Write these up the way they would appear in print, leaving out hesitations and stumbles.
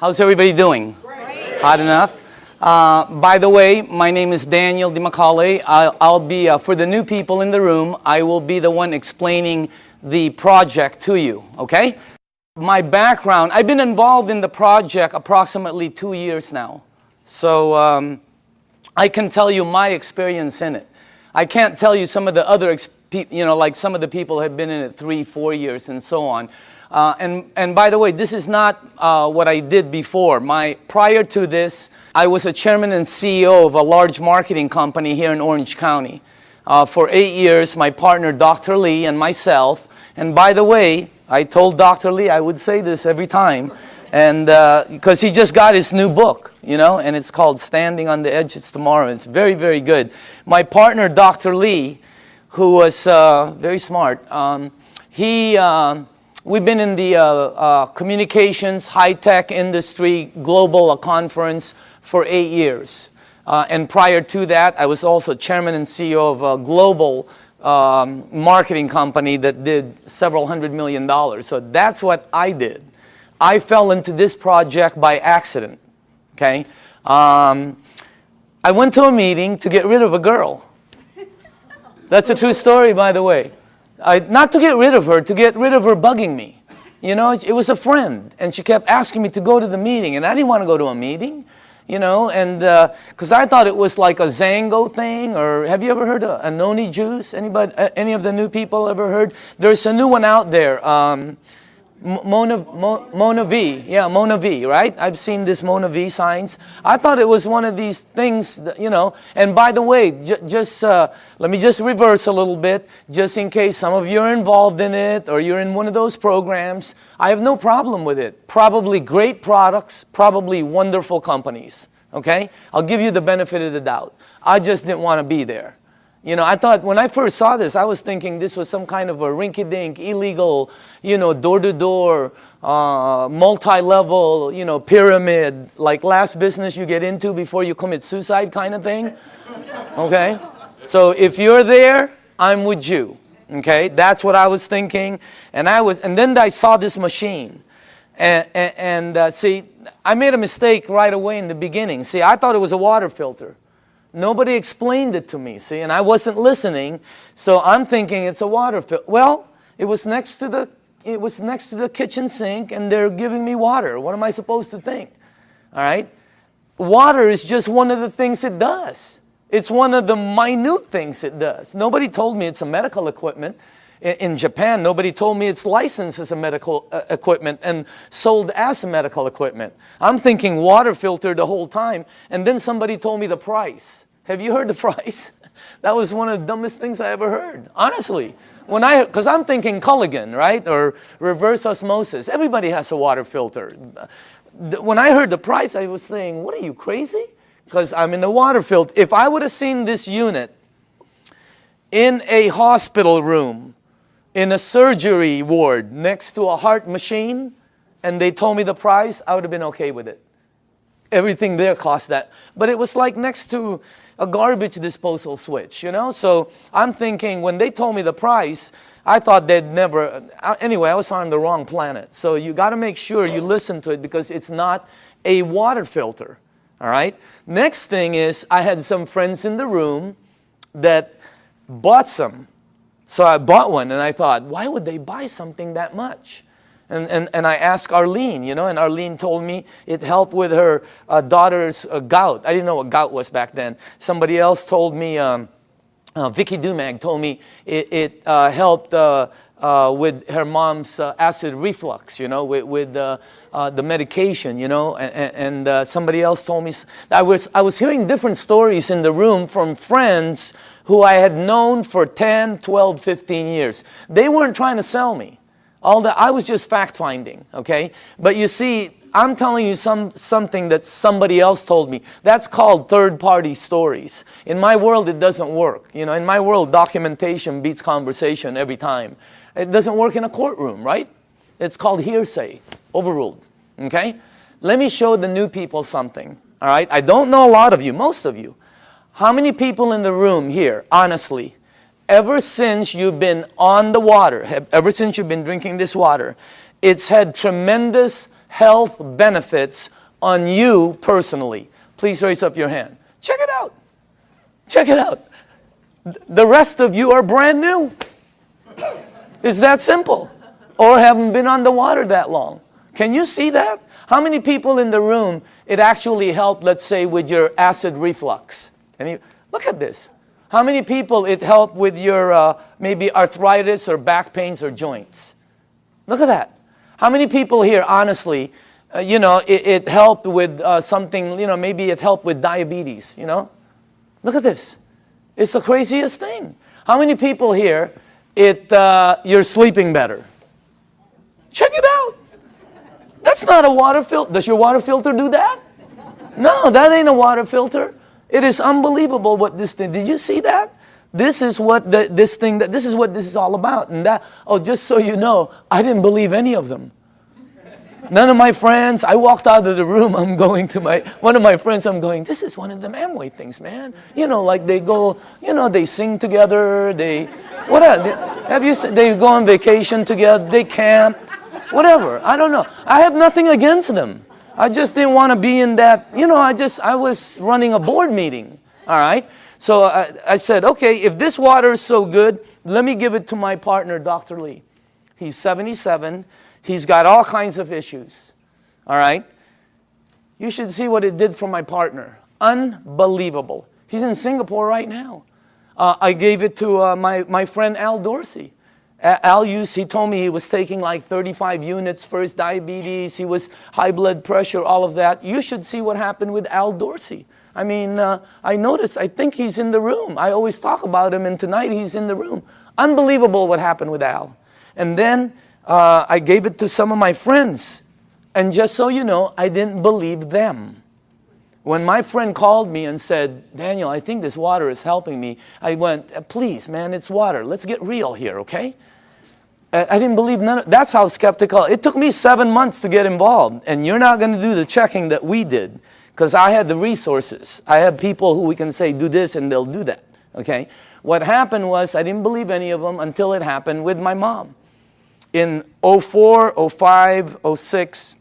How's everybody doing? Great. Hot enough? By the way, my name is Daniel Dimicale. I'll be, for the new people in the room, I will be the one explaining the project to you, okay? My background, I've been involved in the project approximately 2 years now. So I can tell you my experience in it. I can't tell you some of the other, like some of the people have been in it 3, 4 years and so on. And by the way, this is not what I did before. Prior to this, I was a chairman and CEO of a large marketing company here in Orange County. For 8 years, my partner, Dr. Lee, and myself. And by the way, I told Dr. Lee I would say this every time, and because he just got his new book, and it's called Standing on the Edge of Tomorrow. It's very, very good. My partner, Dr. Lee, who was very smart, we've been in the communications, high-tech industry, global conference for 8 years. And prior to that, I was also chairman and CEO of a global marketing company that did several $100 million. So that's what I did. I fell into this project by accident, okay? I went to a meeting to get rid of a girl. That's a true story, by the way. Not to get rid of her, to get rid of her bugging me. It was a friend, and she kept asking me to go to the meeting, and I didn't want to go to a meeting, and because I thought it was like a Zango thing, or have you ever heard of a noni juice? Anybody, any of the new people ever heard? There's a new one out there, Mona V. Yeah, Mona V, right? I've seen this Mona V signs. I thought it was one of these things, that, And by the way, let me just reverse a little bit, just in case some of you are involved in it or you're in one of those programs. I have no problem with it. Probably great products, probably wonderful companies, okay? I'll give you the benefit of the doubt. I just didn't want to be there. I thought when I first saw this, I was thinking this was some kind of a rinky-dink, illegal, door-to-door, multi-level, pyramid, like last business you get into before you commit suicide kind of thing. Okay? So if you're there, I'm with you. Okay? That's what I was thinking. And then I saw this machine. And see, I made a mistake right away in the beginning. See, I thought it was a water filter. Nobody explained it to me, see, and I wasn't listening, so I'm thinking it's a water filter. Well, it was next to the kitchen sink, and they're giving me water. What am I supposed to think? All right? Water is just one of the things it does. It's one of the minute things it does. Nobody told me it's a medical equipment. In Japan, nobody told me it's licensed as a medical equipment and sold as a medical equipment. I'm thinking water filter the whole time, and then somebody told me the price. Have you heard the price? That was one of the dumbest things I ever heard, honestly. Because I'm thinking Culligan, right, or reverse osmosis. Everybody has a water filter. When I heard the price, I was saying, what are you, crazy? Because I'm in the water filter. If I would have seen this unit in a hospital room, in a surgery ward next to a heart machine, and they told me the price, I would have been okay with it. Everything there cost that. But it was like next to a garbage disposal switch, So I'm thinking, when they told me the price, I thought they'd never, anyway, I was on the wrong planet. So you got to make sure you listen to it, because it's not a water filter, all right? Next thing is, I had some friends in the room that bought some. So I bought one, and I thought, why would they buy something that much? And I asked Arlene, and Arlene told me it helped with her daughter's gout. I didn't know what gout was back then. Somebody else told me, Vicky Dumag told me it helped with her mom's acid reflux, with the medication, and somebody else told me. I was hearing different stories in the room from friends who I had known for 10, 12, 15 years. They weren't trying to sell me. I was just fact-finding, okay? But you see, I'm telling you something that somebody else told me. That's called third-party stories. In my world, it doesn't work. In my world, documentation beats conversation every time. It doesn't work in a courtroom, right? It's called hearsay, overruled, okay? Let me show the new people something, all right? I don't know a lot of you, most of you. How many people in the room here, honestly, ever since you've been on the water, ever since you've been drinking this water, it's had tremendous health benefits on you personally? Please raise up your hand. Check it out. Check it out. The rest of you are brand new. It's that simple. Or haven't been on the water that long. Can you see that? How many people in the room, it actually helped, let's say, with your acid reflux? Look at this. How many people it helped with your maybe arthritis or back pains or joints? Look at that. How many people here, honestly, it helped with something, maybe it helped with diabetes, Look at this. It's the craziest thing. How many people here, you're sleeping better? Check it out. That's not a water filter. Does your water filter do that? No, that ain't a water filter. It is unbelievable what this thing, did you see that? This is what this is what this is all about. And just so you know, I didn't believe any of them. None of my friends, I walked out of the room, I'm going to one of my friends, I'm going, this is one of them Amway things, man. Like they go, they sing together, they go on vacation together, they camp, whatever, I don't know. I have nothing against them. I just didn't want to be in that, I was running a board meeting, all right? So I said, okay, if this water is so good, let me give it to my partner, Dr. Lee. He's 77. He's got all kinds of issues, all right? You should see what it did for my partner. Unbelievable. He's in Singapore right now. I gave it to my friend Al Dorsey. He told me he was taking like 35 units for his diabetes. He was high blood pressure, all of that. You should see what happened with Al Dorsey. I mean, I noticed, I think he's in the room. I always talk about him, and tonight he's in the room. Unbelievable what happened with Al. And then I gave it to some of my friends. And just so you know, I didn't believe them. When my friend called me and said, Daniel, I think this water is helping me, I went, please, man, it's water. Let's get real here, okay? I didn't believe none of, that's how skeptical. It took me 7 months to get involved. And you're not going to do the checking that we did, because I had the resources. I have people who we can say, do this, and they'll do that, okay? What happened was I didn't believe any of them until it happened with my mom. In 04, 05, 06,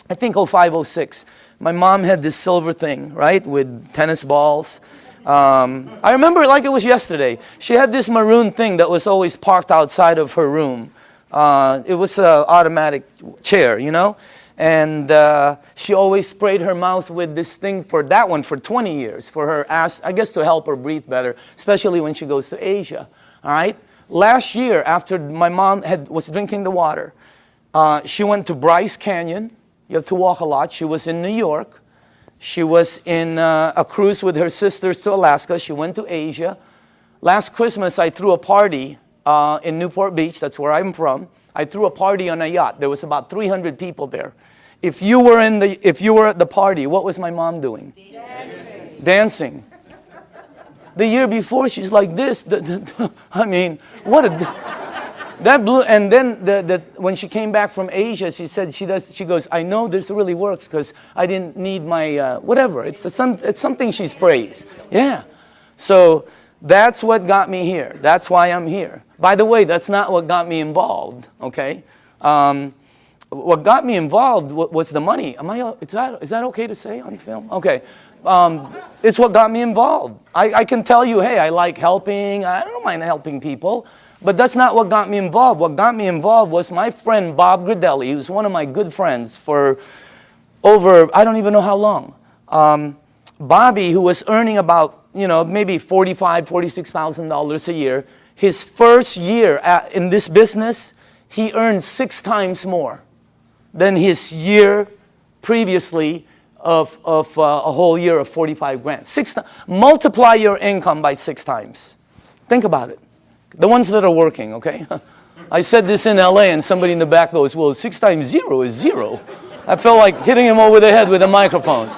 I think 05, 06, my mom had this silver thing, right, with tennis balls. I remember it like it was yesterday. She had this maroon thing that was always parked outside of her room. It was an automatic chair, And she always sprayed her mouth with this thing for 20 years, for her ass, I guess to help her breathe better, especially when she goes to Asia, all right? Last year, after my mom was drinking the water, she went to Bryce Canyon. You have to walk a lot. She was in New York. She was in a cruise with her sisters to Alaska. She went to Asia. Last Christmas, I threw a party in Newport Beach. That's where I'm from. I threw a party on a yacht. There was about 300 people there. If you were at the party, what was my mom doing? Dancing. The year before, she's like this. I mean, what a... That blew, and then when she came back from Asia, she said she goes, I know this really works because I didn't need my, whatever. It's something she sprays. Yeah. So that's what got me here. That's why I'm here. By the way, that's not what got me involved, okay? What got me involved was the money. Is that okay to say on film? Okay. It's what got me involved. I can tell you, hey, I like helping. I don't mind helping people. But that's not what got me involved. What got me involved was my friend Bob Gradelli, who's one of my good friends for over, I don't even know how long. Bobby, who was earning about, maybe $45,000, $46,000 a year, his first year in this business, he earned 6 times more than his year previously of a whole year of 45 grand. Multiply your income by 6 times. Think about it. The ones that are working, okay? I said this in LA and somebody in the back goes, well, 6 times 0 is 0. I felt like hitting him over the head with a microphone.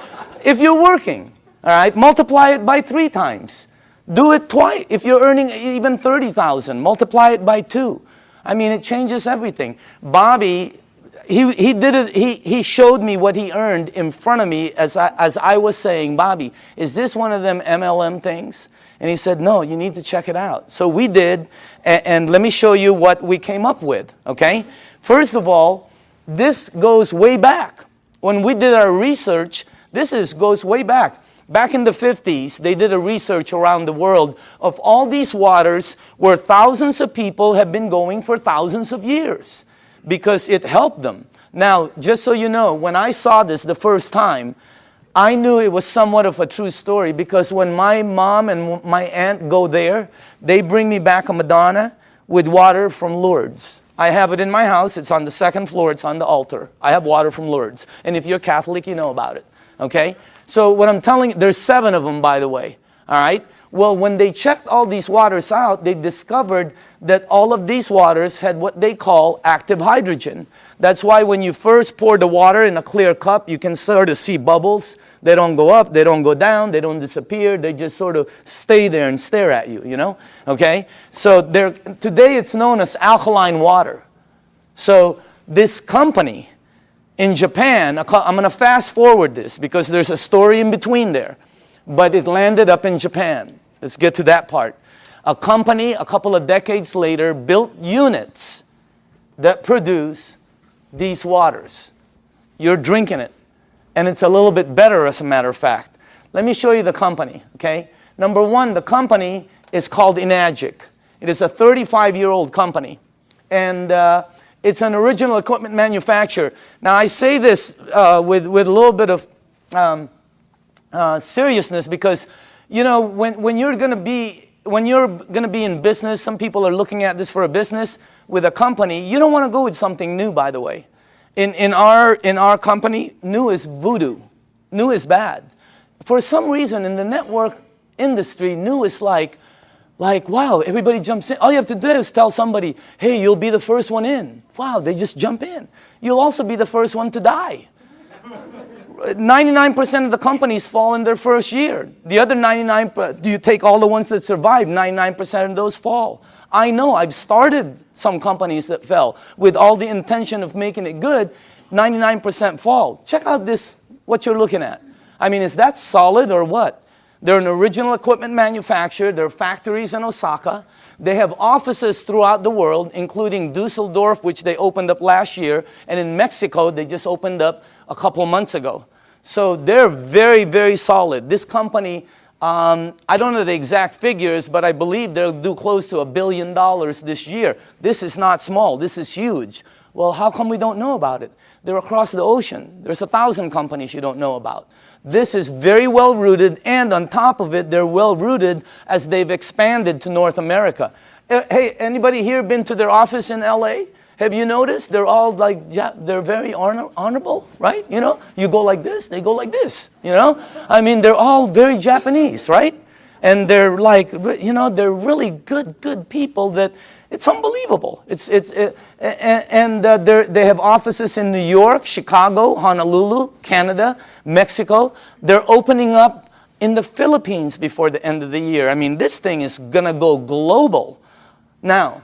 If you're working, all right, multiply it by 3 times. Do it twice. If you're earning even $30,000, multiply it by 2. I mean, it changes everything. Bobby, he did it. He showed me what he earned in front of me as I was saying, Bobby, is this one of them MLM things? And he said, no, you need to check it out. So we did, and let me show you what we came up with, okay? First of all, this goes way back. When we did our research, goes way back. Back in the 50s, they did a research around the world of all these waters where thousands of people have been going for thousands of years because it helped them. Now, just so you know, when I saw this the first time, I knew it was somewhat of a true story because when my mom and my aunt go there, they bring me back a Madonna with water from Lourdes. I have it in my house. It's on the second floor. It's on the altar. I have water from Lourdes. And if you're Catholic, you know about it. Okay? So what I'm telling you, there's 7 of them, by the way. All right? Well, when they checked all these waters out, they discovered that all of these waters had what they call active hydrogen. That's why when you first pour the water in a clear cup, you can sort of see bubbles. They don't go up, they don't go down, they don't disappear. They just sort of stay there and stare at you, you know? Okay? So today it's known as alkaline water. So this company in Japan, I'm going to fast forward this because there's a story in between there. But it landed up in Japan. Let's get to that part. A company, a couple of decades later, built units that produce these waters. You're drinking it. And it's a little bit better, as a matter of fact. Let me show you the company, okay? Number 1, the company is called Enagic. It is a 35-year-old company. And it's an original equipment manufacturer. Now, I say this with a little bit of seriousness because, you know, when you're going to be in business, some people are looking at this for a business with a company. You don't want to go with something new, by the way. In our company, new is voodoo. New is bad. For some reason, in the network industry, new is like, wow, everybody jumps in. All you have to do is tell somebody, hey, you'll be the first one in. Wow, they just jump in. You'll also be the first one to die. 99% of the companies fall in their first year. The other 99%, do you take all the ones that survive, 99% of those fall. I know, I've started some companies that fell with all the intention of making it good. 99% fall. Check out this, what you're looking at. I mean, is that solid or what? They're an original equipment manufacturer. There are factories in Osaka. They have offices throughout the world, including Dusseldorf, which they opened up last year. And in Mexico, they just opened up a couple months ago. So they're very, very solid. This company, I don't know the exact figures, but I believe they'll do close to $1 billion this year. This is not small. This is huge. Well, how come we don't know about it? They're across the ocean. There's 1,000 companies you don't know about. This is very well rooted, and on top of it, they're well rooted as they've expanded to North America. Hey, anybody here been to their office in LA? Have you noticed? They're all like, they're very honorable, right? You know, you go like this, they go like this, you know? I mean, they're all very Japanese, right? And they're like, you know, they're really good people that it's unbelievable. They have offices in New York, Chicago, Honolulu, Canada, Mexico. They're opening up in the Philippines before the end of the year. I mean, this thing is going to go global. Now,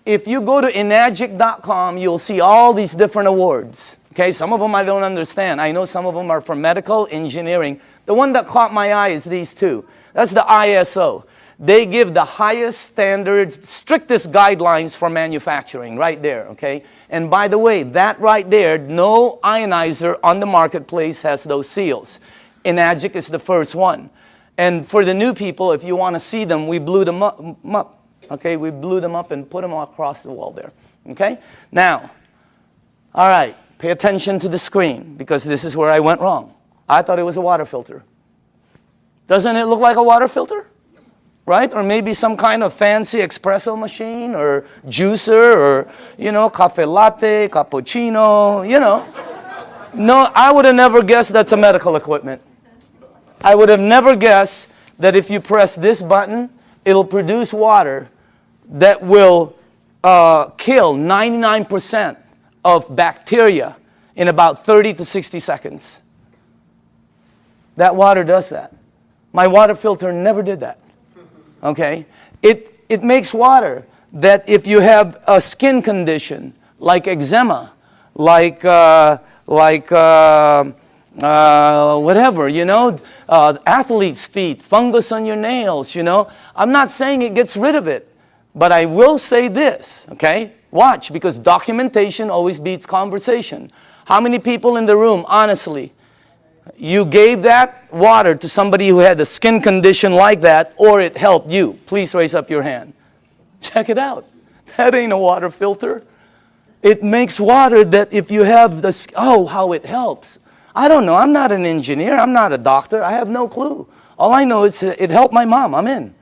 if you go to enagic.com, you'll see all these different awards. Okay, some of them I don't understand. I know some of them are for medical, engineering. The one that caught my eye is these two. That's the ISO. They give the highest standards, strictest guidelines for manufacturing right there, okay? And by the way, that right there, no ionizer on the marketplace has those seals. Enagic is the first one. And for the new people, if you want to see them, we blew them up. Okay, we blew them up and put them across the wall there. Okay? Now, all right, pay attention to the screen because this is where I went wrong. I thought it was a water filter. Doesn't it look like a water filter? Right? Or maybe some kind of fancy espresso machine or juicer or, you know, cafe latte, cappuccino, you know. No, I would have never guessed that's a medical equipment. I would have never guessed that if you press this button, it'll produce water that will kill 99% of bacteria in about 30 to 60 seconds. That water does that. My water filter never did that. Okay? It makes water that if you have a skin condition like eczema, like whatever, you know, athlete's feet, fungus on your nails, you know. I'm not saying it gets rid of it, but I will say this, okay? Watch, because documentation always beats conversation. How many people in the room, honestly, you gave that water to somebody who had a skin condition like that, or it helped you? Please raise up your hand. Check it out. That ain't a water filter. It makes water that if you have this, oh, how it helps. I don't know. I'm not an engineer. I'm not a doctor. I have no clue. All I know is it helped my mom. I'm in.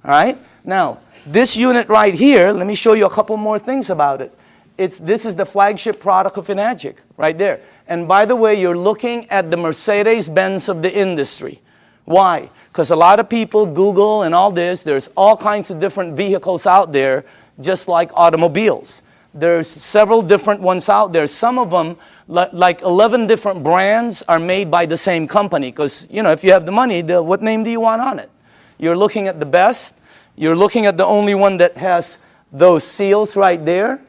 All right? Now, this unit right here, let me show you a couple more things about it. This is the flagship product of Enagic, right there. And by the way, you're looking at the Mercedes-Benz of the industry. Why? Because a lot of people Google and all this. There's all kinds of different vehicles out there, just like automobiles. There's several different ones out there. Some of them, like 11 different brands, are made by the same company. Because, you know, if you have the money, what name do you want on it? You're looking at the best. You're looking at the only one that has those seals right there.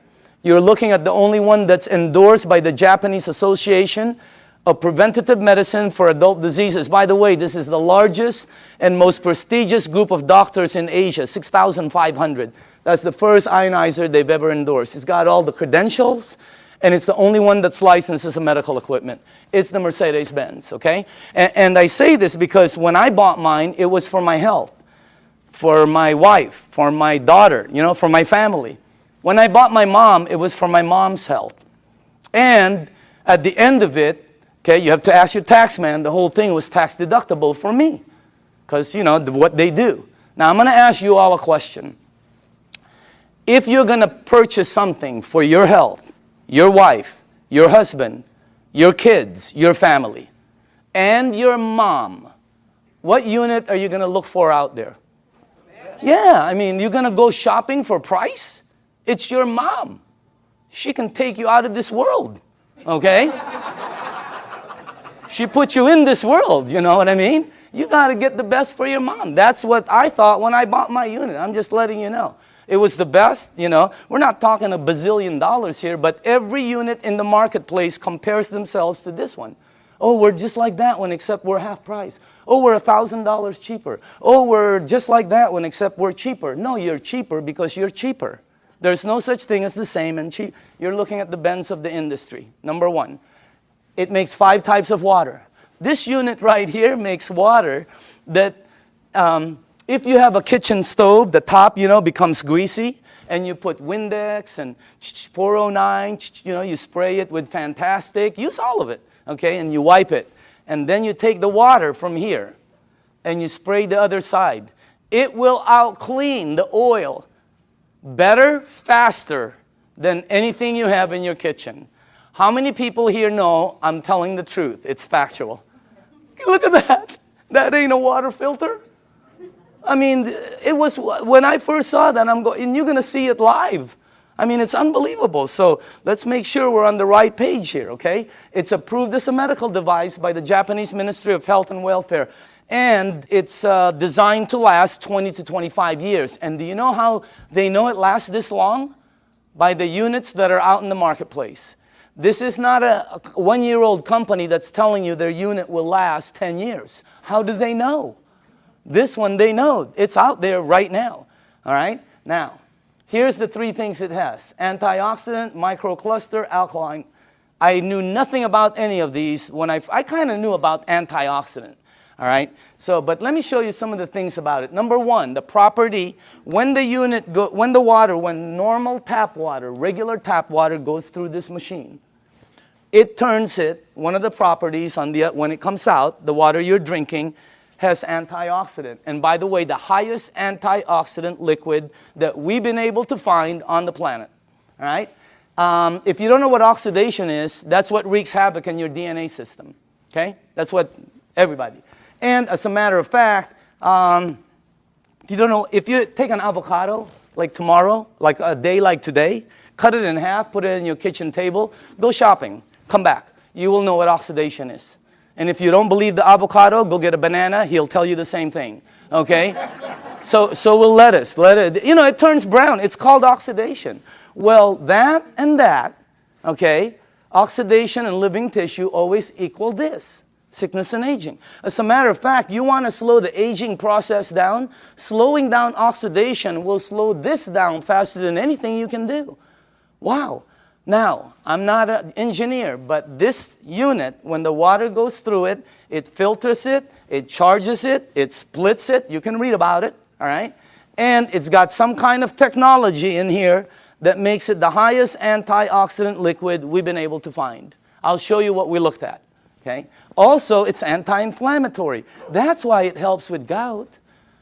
You're looking at the only one that's endorsed by the Japanese Association of Preventative Medicine for Adult Diseases. By the way, this is the largest and most prestigious group of doctors in Asia, 6,500. That's the first ionizer they've ever endorsed. It's got all the credentials, and it's the only one that's licensed as a medical equipment. It's the Mercedes-Benz, okay? And I say this because when I bought mine, it was for my health, for my wife, for my daughter, you know, for my family. When I bought my mom, it was for my mom's health. And at the end of it, okay, you have to ask your tax man, the whole thing was tax deductible for me. Because, you know, what they do. Now, I'm going to ask you all a question. If you're going to purchase something for your health, your wife, your husband, your kids, your family, and your mom, what unit are you going to look for out there? Yeah, I mean, you're going to go shopping for price? It's your mom. She can take you out of this world, okay? She put you in this world, you know what I mean? You got to get the best for your mom. That's what I thought when I bought my unit. I'm just letting you know. It was the best, you know. We're not talking a bazillion dollars here, but every unit in the marketplace compares themselves to this one. Oh, we're just like that one, except we're half price. Oh, we're $1,000 cheaper. Oh, we're just like that one, except we're cheaper. No, you're cheaper because you're cheaper. There's no such thing as the same and cheap. You're looking at the Benz of the industry. Number one, it makes 5 types of water. This unit right here makes water that if you have a kitchen stove, the top, you know, becomes greasy, and you put Windex and 409, you know, you spray it with Fantastic. Use all of it, okay, and you wipe it. And then you take the water from here, and you spray the other side. It will out-clean the oil better, faster than anything you have in your kitchen. How many people here know I'm telling the truth? It's factual. Look at that. That ain't a water filter. I mean, it was, when I first saw that, and you're going to see it live. I mean, it's unbelievable. So let's make sure we're on the right page here, okay? It's approved as a medical device by the Japanese Ministry of Health and Welfare. And it's designed to last 20 to 25 years. And do you know how they know it lasts this long? By the units that are out in the marketplace. This is not a one-year-old company that's telling you their unit will last 10 years. How do they know? This one, they know. It's out there right now. All right? Now, here's the 3 things it has. Antioxidant, microcluster, alkaline. I knew nothing about any of these. When I kind of knew about antioxidant. All right, but let me show you some of the things about it. Number one, the property, when normal tap water, regular tap water goes through this machine, it turns it, one of the properties when it comes out, the water you're drinking has antioxidant. And by the way, the highest antioxidant liquid that we've been able to find on the planet. All right, if you don't know what oxidation is, that's what wreaks havoc in your DNA system. Okay, that's what everybody. And as a matter of fact, if you take an avocado, like tomorrow, like a day like today, cut it in half, put it in your kitchen table, go shopping, come back. You will know what oxidation is. And if you don't believe the avocado, go get a banana, he'll tell you the same thing, okay? So will lettuce. You know, it turns brown. It's called oxidation. Well, that and that, okay, oxidation and living tissue always equal this. Sickness and aging. As a matter of fact, you want to slow the aging process down, slowing down oxidation will slow this down faster than anything you can do. Wow. Now, I'm not an engineer, but this unit, when the water goes through it, it filters it, it charges it, it splits it. You can read about it, all right? And it's got some kind of technology in here that makes it the highest antioxidant liquid we've been able to find. I'll show you what we looked at, okay? Also, it's anti-inflammatory. That's why it helps with gout.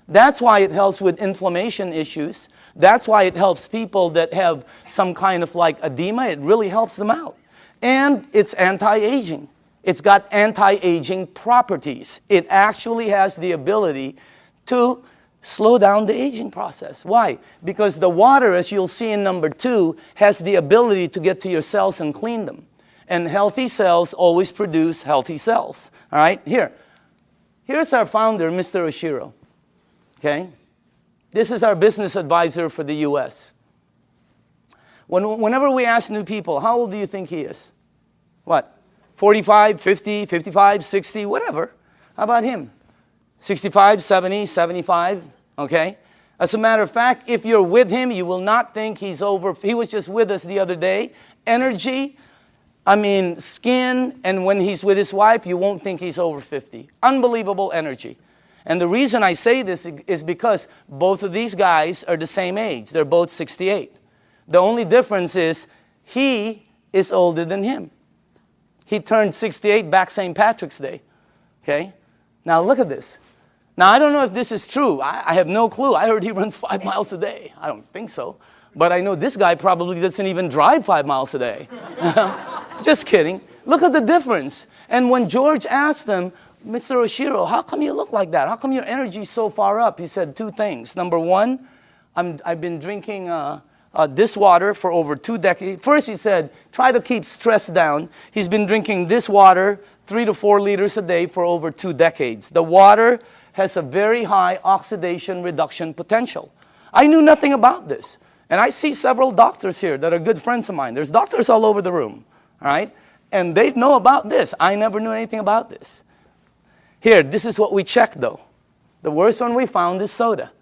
That's why it helps with inflammation issues. That's why it helps people that have some kind of like edema. It really helps them out. And it's anti-aging. It's got anti-aging properties. It actually has the ability to slow down the aging process. Why? Because the water, as you'll see in number 2, has the ability to get to your cells and clean them. And healthy cells always produce healthy cells. All right? Here's our founder, Mr. Oshiro. Okay? This is our business advisor for the U.S. Whenever we ask new people, how old do you think he is? What? 45, 50, 55, 60, whatever. How about him? 65, 70, 75, okay? As a matter of fact, if you're with him, you will not think he's over. He was just with us the other day. Energy, skin, and when he's with his wife, you won't think he's over 50. Unbelievable energy. And the reason I say this is because both of these guys are the same age. They're both 68. The only difference is he is older than him. He turned 68 back St. Patrick's Day, okay? Now look at this. Now I don't know if this is true. I have no clue. I heard he runs 5 miles a day. I don't think so. But I know this guy probably doesn't even drive 5 miles a day. Just kidding. Look at the difference. And when George asked him, Mr. Oshiro, how come you look like that? How come your energy is so far up? He said 2 things. Number 1, I've been drinking this water for over 2 decades. First, he said, try to keep stress down. He's been drinking this water 3 to 4 liters a day for over 2 decades. The water has a very high oxidation reduction potential. I knew nothing about this. And I see several doctors here that are good friends of mine. There's doctors all over the room, all right? And they know about this. I never knew anything about this. Here, this is what we checked, though. The worst one we found is soda.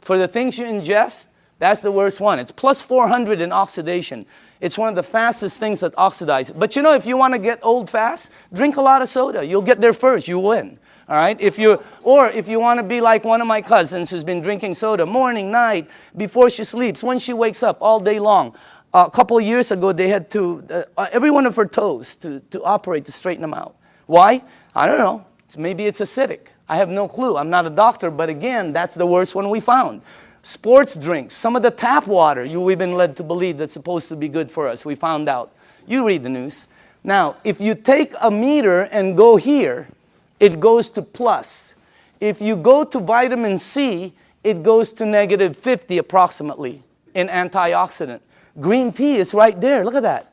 For the things you ingest, that's the worst one. It's plus 400 in oxidation. It's one of the fastest things that oxidize. But you know, if you want to get old fast, drink a lot of soda. You'll get there first. You win. All right? If you want to be like one of my cousins who's been drinking soda morning, night, before she sleeps, when she wakes up, all day long. A couple of years ago, they had to, every one of her toes to operate to straighten them out. Why? I don't know. Maybe it's acidic. I have no clue. I'm not a doctor, but again, that's the worst one we found. Sports drinks, some of the tap water we've been led to believe that's supposed to be good for us. We found out. You read the news. Now, if you take a meter and go here, it goes to plus. If you go to vitamin C, it goes to negative 50 approximately in antioxidant. Green tea is right there. Look at that.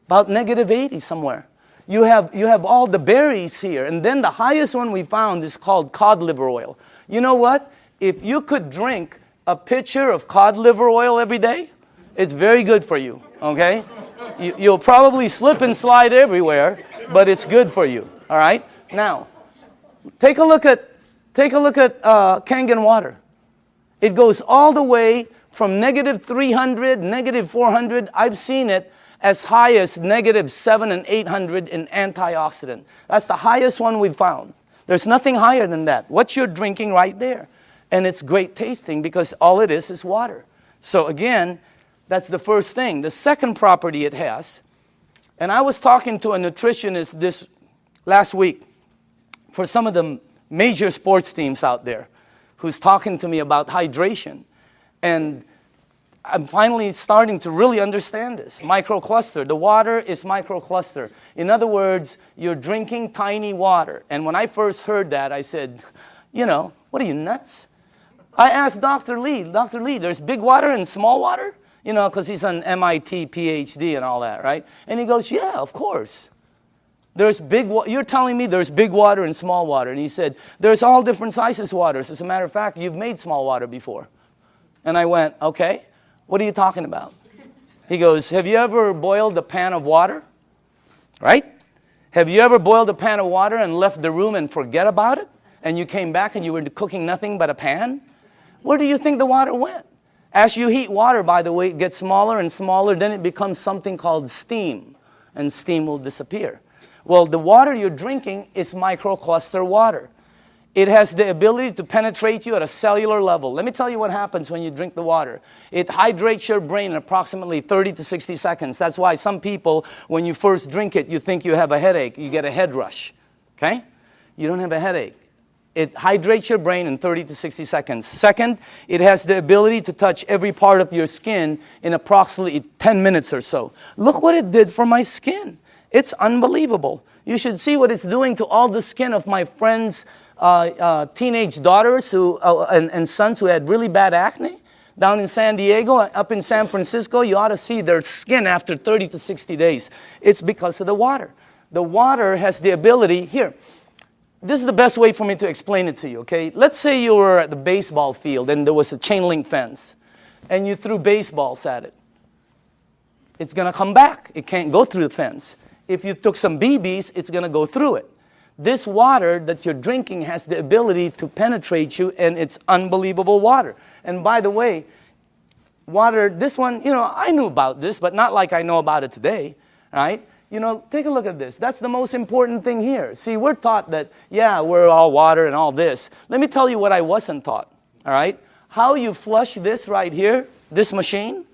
About negative 80 somewhere. You have all the berries here. And then the highest one we found is called cod liver oil. You know what? If you could drink a pitcher of cod liver oil every day, it's very good for you, okay? You'll probably slip and slide everywhere, but it's good for you, all right? Now, take a look at Kangen Water. It goes all the way from negative 300, negative 400. I've seen it as high as negative 700 and 800 in antioxidant. That's the highest one we've found. There's nothing higher than that. What you're drinking right there. And it's great tasting because all it is water. So again, that's the first thing. The second property it has, and I was talking to a nutritionist this last week for some of the major sports teams out there who's talking to me about hydration. And I'm finally starting to really understand this. Microcluster. The water is microcluster. In other words, you're drinking tiny water. And when I first heard that, I said, what are you, nuts? I asked Dr. Lee, there's big water and small water? Because he's an MIT PhD and all that, right? And he goes, yeah, of course. You're telling me there's big water and small water. And he said, there's all different sizes waters. As a matter of fact, you've made small water before. And I went, okay. What are you talking about? He goes, have you ever boiled a pan of water? Right? Have you ever boiled a pan of water and left the room and forget about it? And you came back and you were cooking nothing but a pan? Where do you think the water went? As you heat water, by the way, it gets smaller and smaller, then it becomes something called steam, and steam will disappear. Well, the water you're drinking is microcluster water. It has the ability to penetrate you at a cellular level. Let me tell you what happens when you drink the water. It hydrates your brain in approximately 30 to 60 seconds. That's why some people, when you first drink it, you think you have a headache. You get a head rush. Okay? You don't have a headache. It hydrates your brain in 30 to 60 seconds. Second, it has the ability to touch every part of your skin in approximately 10 minutes or so. Look what it did for my skin. It's unbelievable. You should see what it's doing to all the skin of my friends' teenage daughters and sons who had really bad acne. Down in San Diego, up in San Francisco, you ought to see their skin after 30 to 60 days. It's because of the water. The water has the ability, here, this is the best way for me to explain it to you, okay? Let's say you were at the baseball field and there was a chain link fence and you threw baseballs at it. It's going to come back. It can't go through the fence. If you took some BBs, it's going to go through it. This water that you're drinking has the ability to penetrate you, and it's unbelievable water. And by the way, water, this one, I knew about this, but not like I know about it today, right? Take a look at this. That's the most important thing here. See, we're taught that, yeah, we're all water and all this. Let me tell you what I wasn't taught, all right? How you flush this right here, this machine,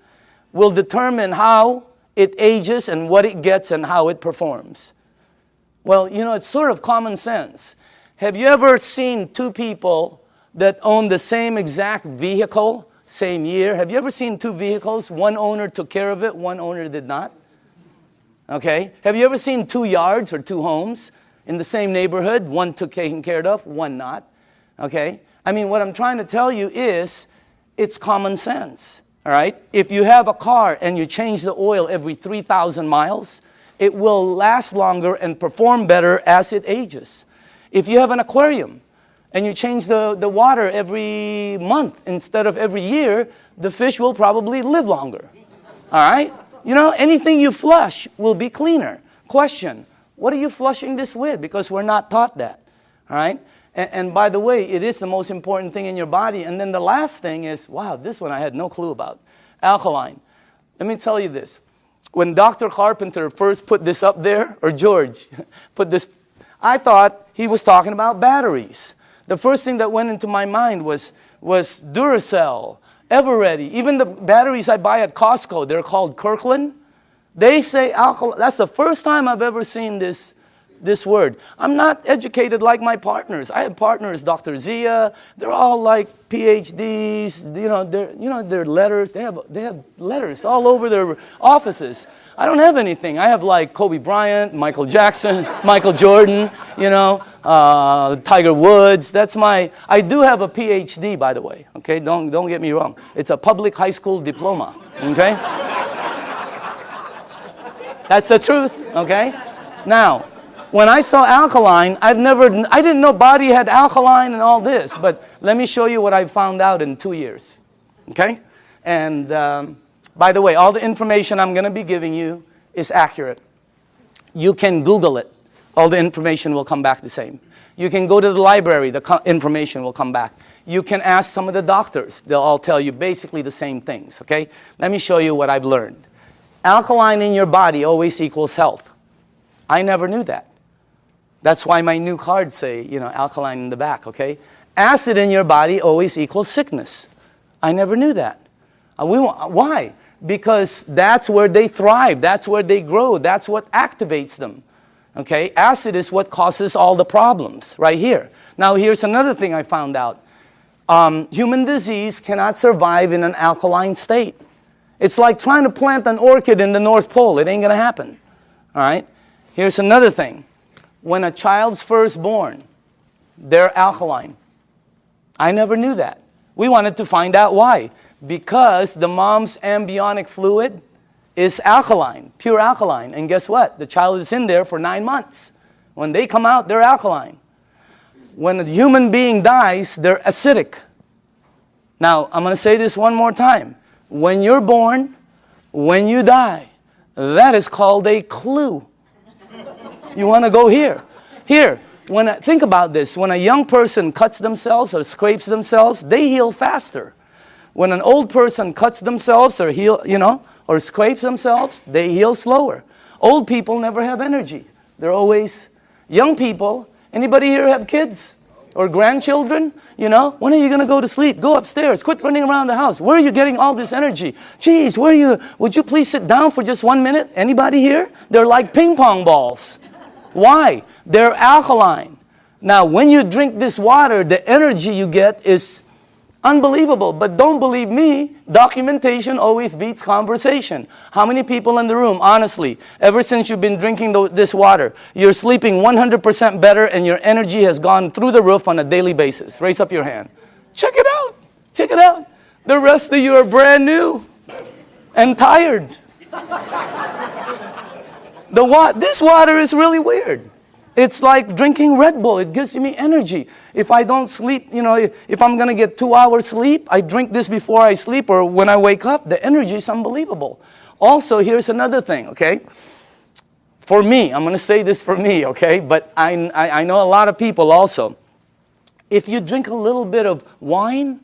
will determine how it ages and what it gets and how it performs. Well, it's sort of common sense. Have you ever seen two people that own the same exact vehicle, same year? Have you ever seen two vehicles? One owner took care of it, one owner did not. Okay? Have you ever seen two yards or two homes in the same neighborhood? One took taken care of, one not. Okay? I mean, what I'm trying to tell you is it's common sense. All right? If you have a car and you change the oil every 3,000 miles, it will last longer and perform better as it ages. If you have an aquarium and you change the water every month instead of every year, the fish will probably live longer. All right? Anything you flush will be cleaner. Question, what are you flushing this with? Because we're not taught that. All right? And by the way, it is the most important thing in your body. And then the last thing is, wow, this one I had no clue about. Alkaline. Let me tell you this. When Dr. Carpenter first put this up there, or George put this, I thought he was talking about batteries. The first thing that went into my mind was Duracell, Eveready. Even the batteries I buy at Costco, they're called Kirkland. They say alkaline. That's the first time I've ever seen this word. I'm not educated like my partners. I have partners, Dr. Zia. They're all like PhDs. Their letters. They have letters all over their offices. I don't have anything. I have like Kobe Bryant, Michael Jackson, Michael Jordan. Tiger Woods. I do have a PhD, by the way. Okay, don't get me wrong. It's a public high school diploma. Okay, that's the truth. Okay, now. When I saw alkaline, I didn't know body had alkaline and all this, but let me show you what I found out in 2 years, okay? And by the way, all the information I'm going to be giving you is accurate. You can Google it. All the information will come back the same. You can go to the library. The information will come back. You can ask some of the doctors. They'll all tell you basically the same things, okay? Let me show you what I've learned. Alkaline in your body always equals health. I never knew that. That's why my new cards say, alkaline in the back, okay? Acid in your body always equals sickness. I never knew that. Why? Because that's where they thrive. That's where they grow. That's what activates them, okay? Acid is what causes all the problems right here. Now, here's another thing I found out. Human disease cannot survive in an alkaline state. It's like trying to plant an orchid in the North Pole. It ain't going to happen, all right? Here's another thing. When a child's first born, they're alkaline. I never knew that. We wanted to find out why. Because the mom's amniotic fluid is alkaline, pure alkaline. And guess what? The child is in there for 9 months. When they come out, they're alkaline. When a human being dies, they're acidic. Now, I'm going to say this one more time. When you're born, when you die, that is called a clue. You want to go here. Here, think about this. When a young person cuts themselves or scrapes themselves, they heal faster. When an old person cuts themselves or or scrapes themselves, they heal slower. Old people never have energy. They're always young people. Anybody here have kids or grandchildren? When are you going to go to sleep? Go upstairs. Quit running around the house. Where are you getting all this energy? Geez, would you please sit down for just 1 minute? Anybody here? They're like ping pong balls. Why? They're alkaline. Now, when you drink this water, the energy you get is unbelievable. But don't believe me, documentation always beats conversation. How many people in the room, honestly, ever since you've been drinking this water, you're sleeping 100% better and your energy has gone through the roof on a daily basis? Raise up your hand. Check it out. Check it out. The rest of you are brand new and tired. This water is really weird. It's like drinking Red Bull. It gives me energy. If I don't sleep, if I'm going to get 2 hours sleep, I drink this before I sleep or when I wake up. The energy is unbelievable. Also, here's another thing, okay? For me, I'm going to say this for me, okay? But I know a lot of people also. If you drink a little bit of wine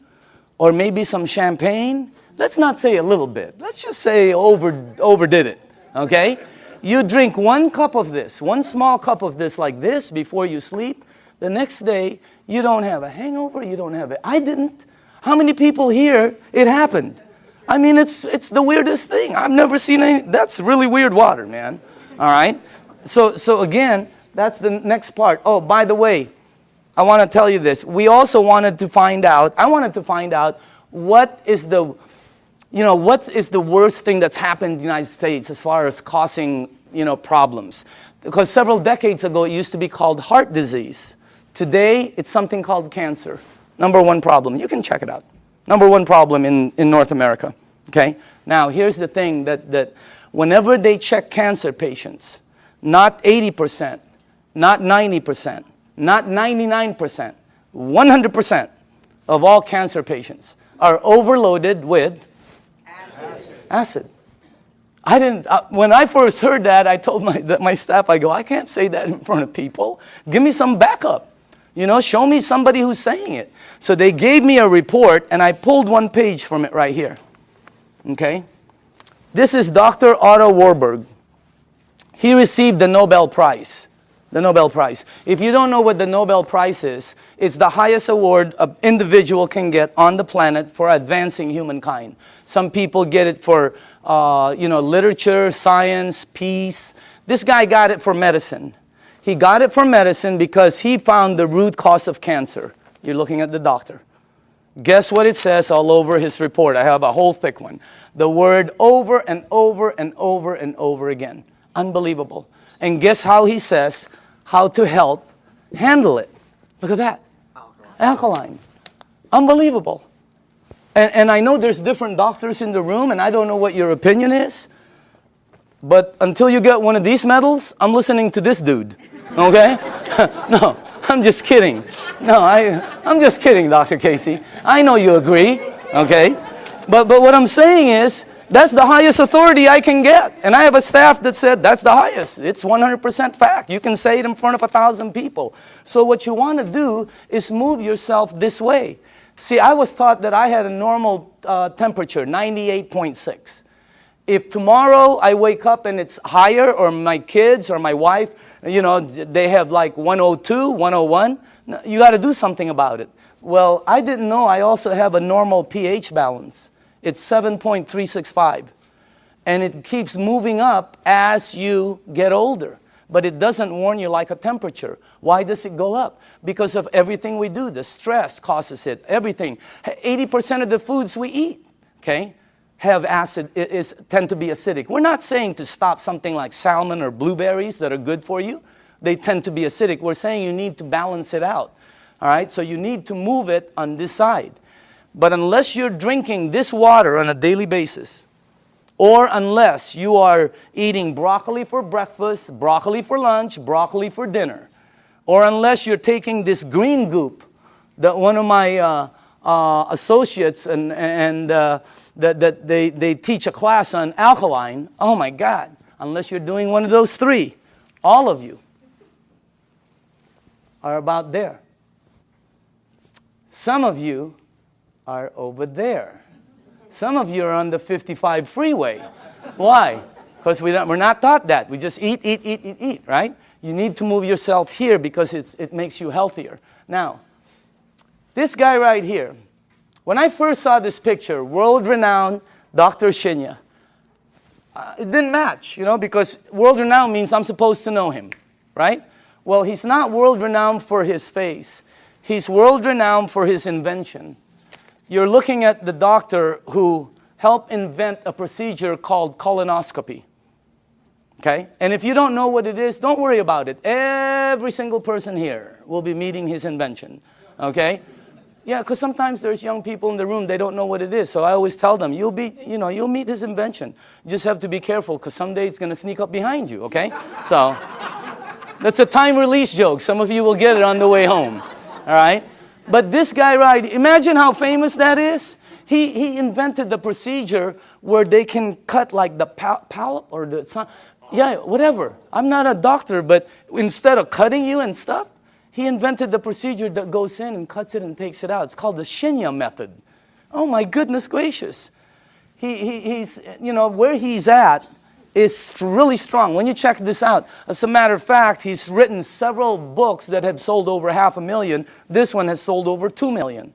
or maybe some champagne, let's not say a little bit. Let's just say overdid it, okay? You drink 1 cup of this, 1 small cup of this like this before you sleep. The next day, you don't have a hangover, you don't have it. I didn't. How many people here, it happened? I mean, it's the weirdest thing. I've never seen any. That's really weird water, man. All right? So again, that's the next part. Oh, by the way, I want to tell you this. I wanted to find out what is the worst thing that's happened in the United States as far as causing, problems? Because several decades ago, it used to be called heart disease. Today, it's something called cancer. Number 1 problem. You can check it out. Number 1 problem in North America. Okay? Now, here's the thing that whenever they check cancer patients, not 80%, not 90%, not 99%, 100% of all cancer patients are overloaded with acid. When I first heard that, I told my staff, I can't say that in front of people. Give me some backup. Show me somebody who's saying it. So they gave me a report, and I pulled 1 page from it right here. Okay? This is Dr. Otto Warburg. He received the Nobel Prize. The Nobel Prize. If you don't know what the Nobel Prize is, it's the highest award an individual can get on the planet for advancing humankind. Some people get it for, literature, science, peace. This guy got it for medicine. He got it for medicine because he found the root cause of cancer. You're looking at the doctor. Guess what it says all over his report? I have a whole thick one. The word over and over and over and over again. Unbelievable. And guess how he says how to help handle it. Look at that. Alkaline. Unbelievable. And I know there's different doctors in the room, and I don't know what your opinion is. But until you get one of these medals, I'm listening to this dude. Okay? No, I'm just kidding. No, I'm just kidding, Dr. Casey. I know you agree. Okay? But what I'm saying is, that's the highest authority I can get. And I have a staff that said that's the highest. It's 100% fact. You can say it in front of 1,000 people. So what you want to do is move yourself this way. See, I was taught that I had a normal temperature, 98.6. If tomorrow I wake up and it's higher, or my kids or my wife, they have like 102, 101, you got to do something about it. Well, I didn't know I also have a normal pH balance. It's 7.365. And it keeps moving up as you get older. But it doesn't warn you like a temperature. Why does it go up? Because of everything we do. The stress causes it. Everything. 80% of the foods we eat, okay, have acid, tend to be acidic. We're not saying to stop something like salmon or blueberries that are good for you. They tend to be acidic. We're saying you need to balance it out. All right? So you need to move it on this side. But unless you're drinking this water on a daily basis, or unless you are eating broccoli for breakfast, broccoli for lunch, broccoli for dinner, or unless you're taking this green goop that one of my associates that they teach a class on alkaline, oh my God, unless you're doing one of those 3, all of you are about there. Some of you are over there. Some of you are on the 55 freeway. Why? Because we're not taught that. We just eat, right? You need to move yourself here because it makes you healthier. Now, this guy right here, when I first saw this picture, world-renowned Dr. Shinya, it didn't match, you know, because world-renowned means I'm supposed to know him, right? Well, he's not world-renowned for his face. He's world-renowned for his invention. You're looking at the doctor who helped invent a procedure called colonoscopy. Okay? And if you don't know what it is, don't worry about it. Every single person here will be meeting his invention. Okay? Yeah, because sometimes there's young people in the room, they don't know what it is. So I always tell them, you'll meet his invention. You just have to be careful because someday it's going to sneak up behind you, okay? So that's a time release joke. Some of you will get it on the way home. All right? But this guy, right, imagine how famous that is. He invented the procedure where they can cut like the polyp or the, yeah, whatever. I'm not a doctor, but instead of cutting you and stuff, he invented the procedure that goes in and cuts it and takes it out. It's called the Shinya method. Oh my goodness gracious. He's, you know, where he's at is really strong. When you check this out, as a matter of fact, he's written several books that have sold over 500,000. This one has sold over 2 million.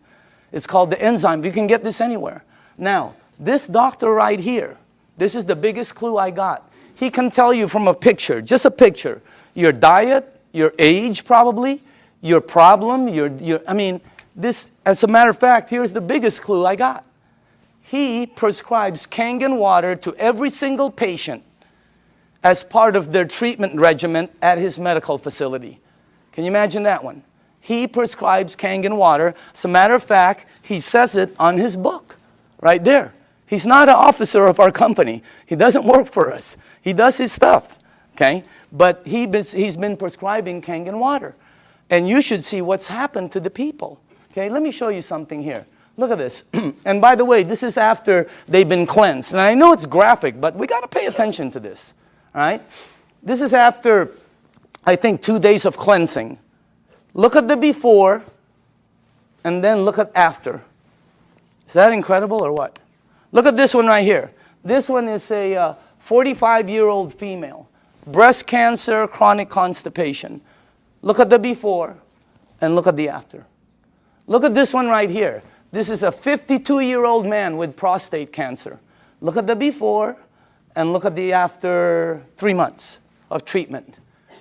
It's called The Enzyme. You can get this anywhere. Now, this doctor right here, this is the biggest clue I got. He can tell you from a picture, just a picture, your diet, your age probably, your problem, I mean, this, as a matter of fact, here's the biggest clue I got. He prescribes Kangen water to every single patient as part of their treatment regimen at his medical facility. Can you imagine that one? He prescribes Kangen water. As a matter of fact, he says it on his book, right there. He's not an officer of our company. He doesn't work for us. He does his stuff, okay? But he's been prescribing Kangen water. And you should see what's happened to the people. Okay, let me show you something here. Look at this. And by the way, this is after they've been cleansed. And I know it's graphic, but we got to pay attention to this. All right? This is after, I think, 2 days of cleansing. Look at the before, and then look at after. Is that incredible or what? Look at this one right here. This one is a 45-year-old female. Breast cancer, chronic constipation. Look at the before, and look at the after. Look at this one right here. This is a 52-year-old man with prostate cancer. Look at the before, and look at the after 3 months of treatment.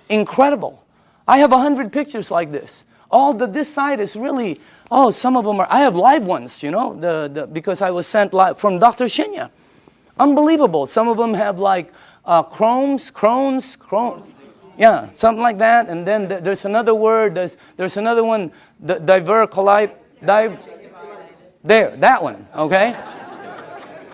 Incredible. I have 100 pictures like this. This side is really, some of them are, I have live ones, you know, because I was sent live from Dr. Shinya. Unbelievable. Some of them have like Crohn's. Yeah, something like that. And then there's another word, there's another one, diverticulite, there, that one, okay?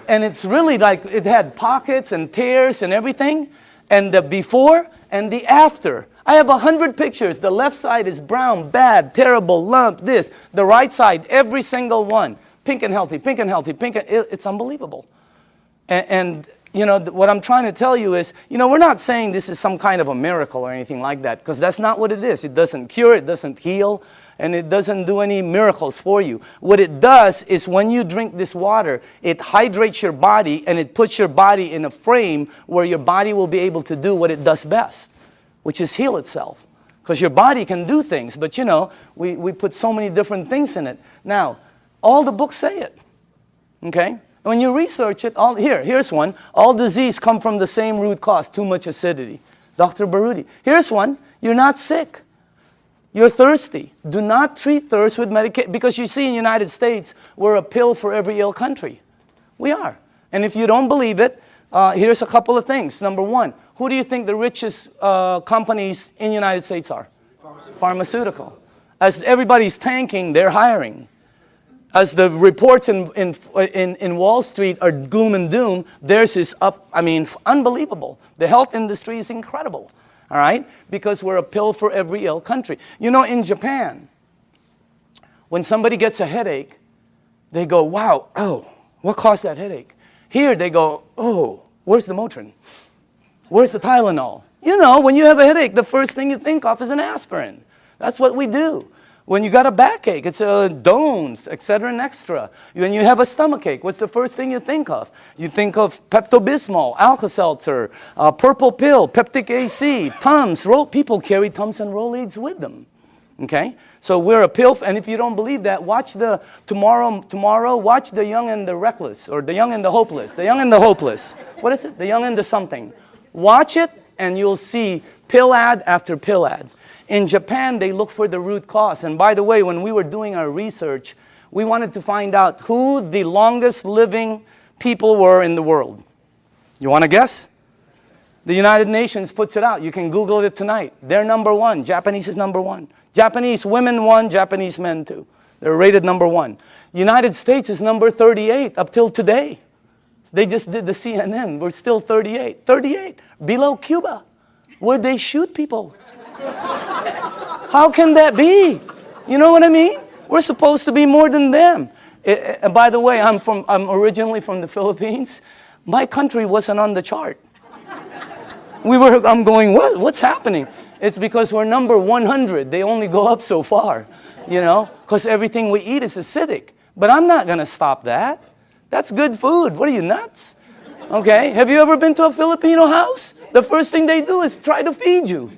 And it's really like, it had pockets and tears and everything. And the before and the after. I have 100 pictures. The left side is brown, bad, terrible, lump, this. The right side, every single one. Pink and healthy, pink and healthy, pink and, it's unbelievable. And you know, what I'm trying to tell you is, you know, we're not saying this is some kind of a miracle or anything like that, because that's not what it is. It doesn't cure, it doesn't heal, and it doesn't do any miracles for you. What it does is when you drink this water, it hydrates your body and it puts your body in a frame where your body will be able to do what it does best, which is heal itself. Because your body can do things, but you know, we put so many different things in it. Now, all the books say it, okay? When you research it, here's one. All disease come from the same root cause, too much acidity. Dr. Baruti. Here's one. You're not sick. You're thirsty. Do not treat thirst with medication. Because you see in the United States, we're a pill for every ill country. We are. And if you don't believe it, here's a couple of things. Number one, who do you think the richest companies in the United States are? Pharmaceutical. As everybody's tanking, they're hiring. As the reports in Wall Street are gloom and doom, theirs is up, I mean, unbelievable. The health industry is incredible, all right? Because we're a pill for every ill country. You know, in Japan, when somebody gets a headache, they go, wow, what caused that headache? Here they go, where's the Motrin? Where's the Tylenol? You know, when you have a headache, the first thing you think of is an aspirin. That's what we do. When you got a backache, it's Dones, etc. and extra. When you have a stomachache, what's the first thing you think of? You think of Pepto-Bismol, Alka-Seltzer, purple pill, Peptic AC, Tums. People carry Tums and Rolaids with them. Okay? So we're a pill, and if you don't believe that, watch the tomorrow, watch The Young and the Reckless, or The Young and the Hopeless. The Young and the Hopeless. What is it? The Young and the something. Watch it, and you'll see pill ad after pill ad. In Japan, they look for the root cause. And by the way, when we were doing our research, we wanted to find out who the longest living people were in the world. You want to guess? The United Nations puts it out. You can Google it tonight. They're number one. Japanese is number one. Japanese women one, Japanese men two. They're rated number one. United States is number 38 up till today. They just did the CNN. We're still 38. 38. Below Cuba, where they shoot people. How can that be? You know what I mean? We're supposed to be more than them. And by the way, I'm originally from the Philippines. My country wasn't on the chart. I'm going, what's happening? It's because we're number 100. They only go up so far, you know, because everything we eat is acidic. But I'm not going to stop that. That's good food. What are you, nuts? Okay, have you ever been to a Filipino house? The first thing they do is try to feed you.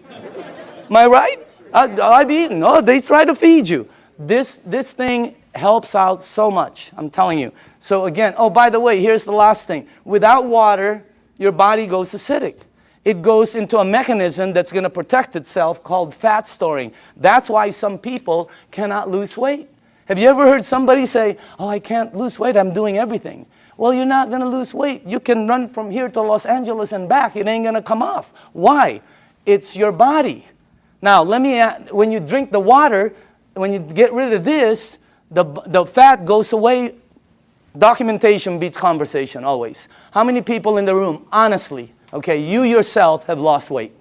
Am I right? I've eaten. No, they try to feed you. This thing helps out so much, I'm telling you. So again, oh, by the way, here's the last thing. Without water, your body goes acidic. It goes into a mechanism that's going to protect itself called fat storing. That's why some people cannot lose weight. Have you ever heard somebody say, oh, I can't lose weight, I'm doing everything? Well, you're not going to lose weight. You can run from here to Los Angeles and back. It ain't going to come off. Why? It's your body. Now, when you drink the water, when you get rid of this, the fat goes away. Documentation beats conversation, always. How many people in the room, honestly, okay, you yourself have lost weight?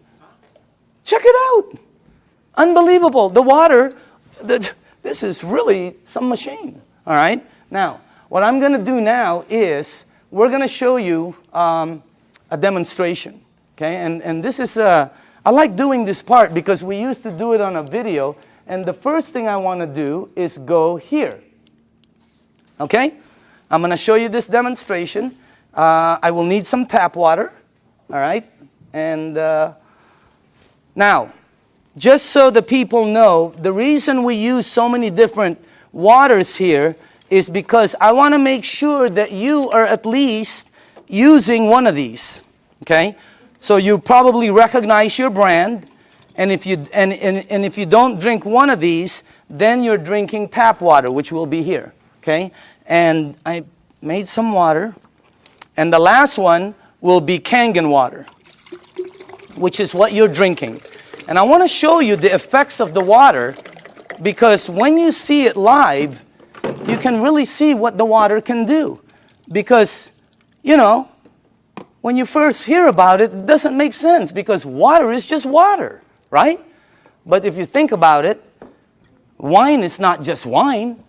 Check it out. Unbelievable. The water, this is really some machine, all right? Now, what I'm going to do now is we're going to show you a demonstration, okay? And this is, I like doing this part because we used to do it on a video, and the first thing I want to do is go here, okay? I'm going to show you this demonstration. I will need some tap water, all right? And now, just so the people know, the reason we use so many different waters here is because I want to make sure that you are at least using one of these, okay? So you probably recognize your brand, and if you if you don't drink one of these, then you're drinking tap water, which will be here, okay? And I made some water, and the last one will be Kangen water, which is what you're drinking. And I want to show you the effects of the water, because when you see it live, you can really see what the water can do. Because, you know, when you first hear about it, it doesn't make sense, because water is just water, right? But if you think about it, wine is not just wine.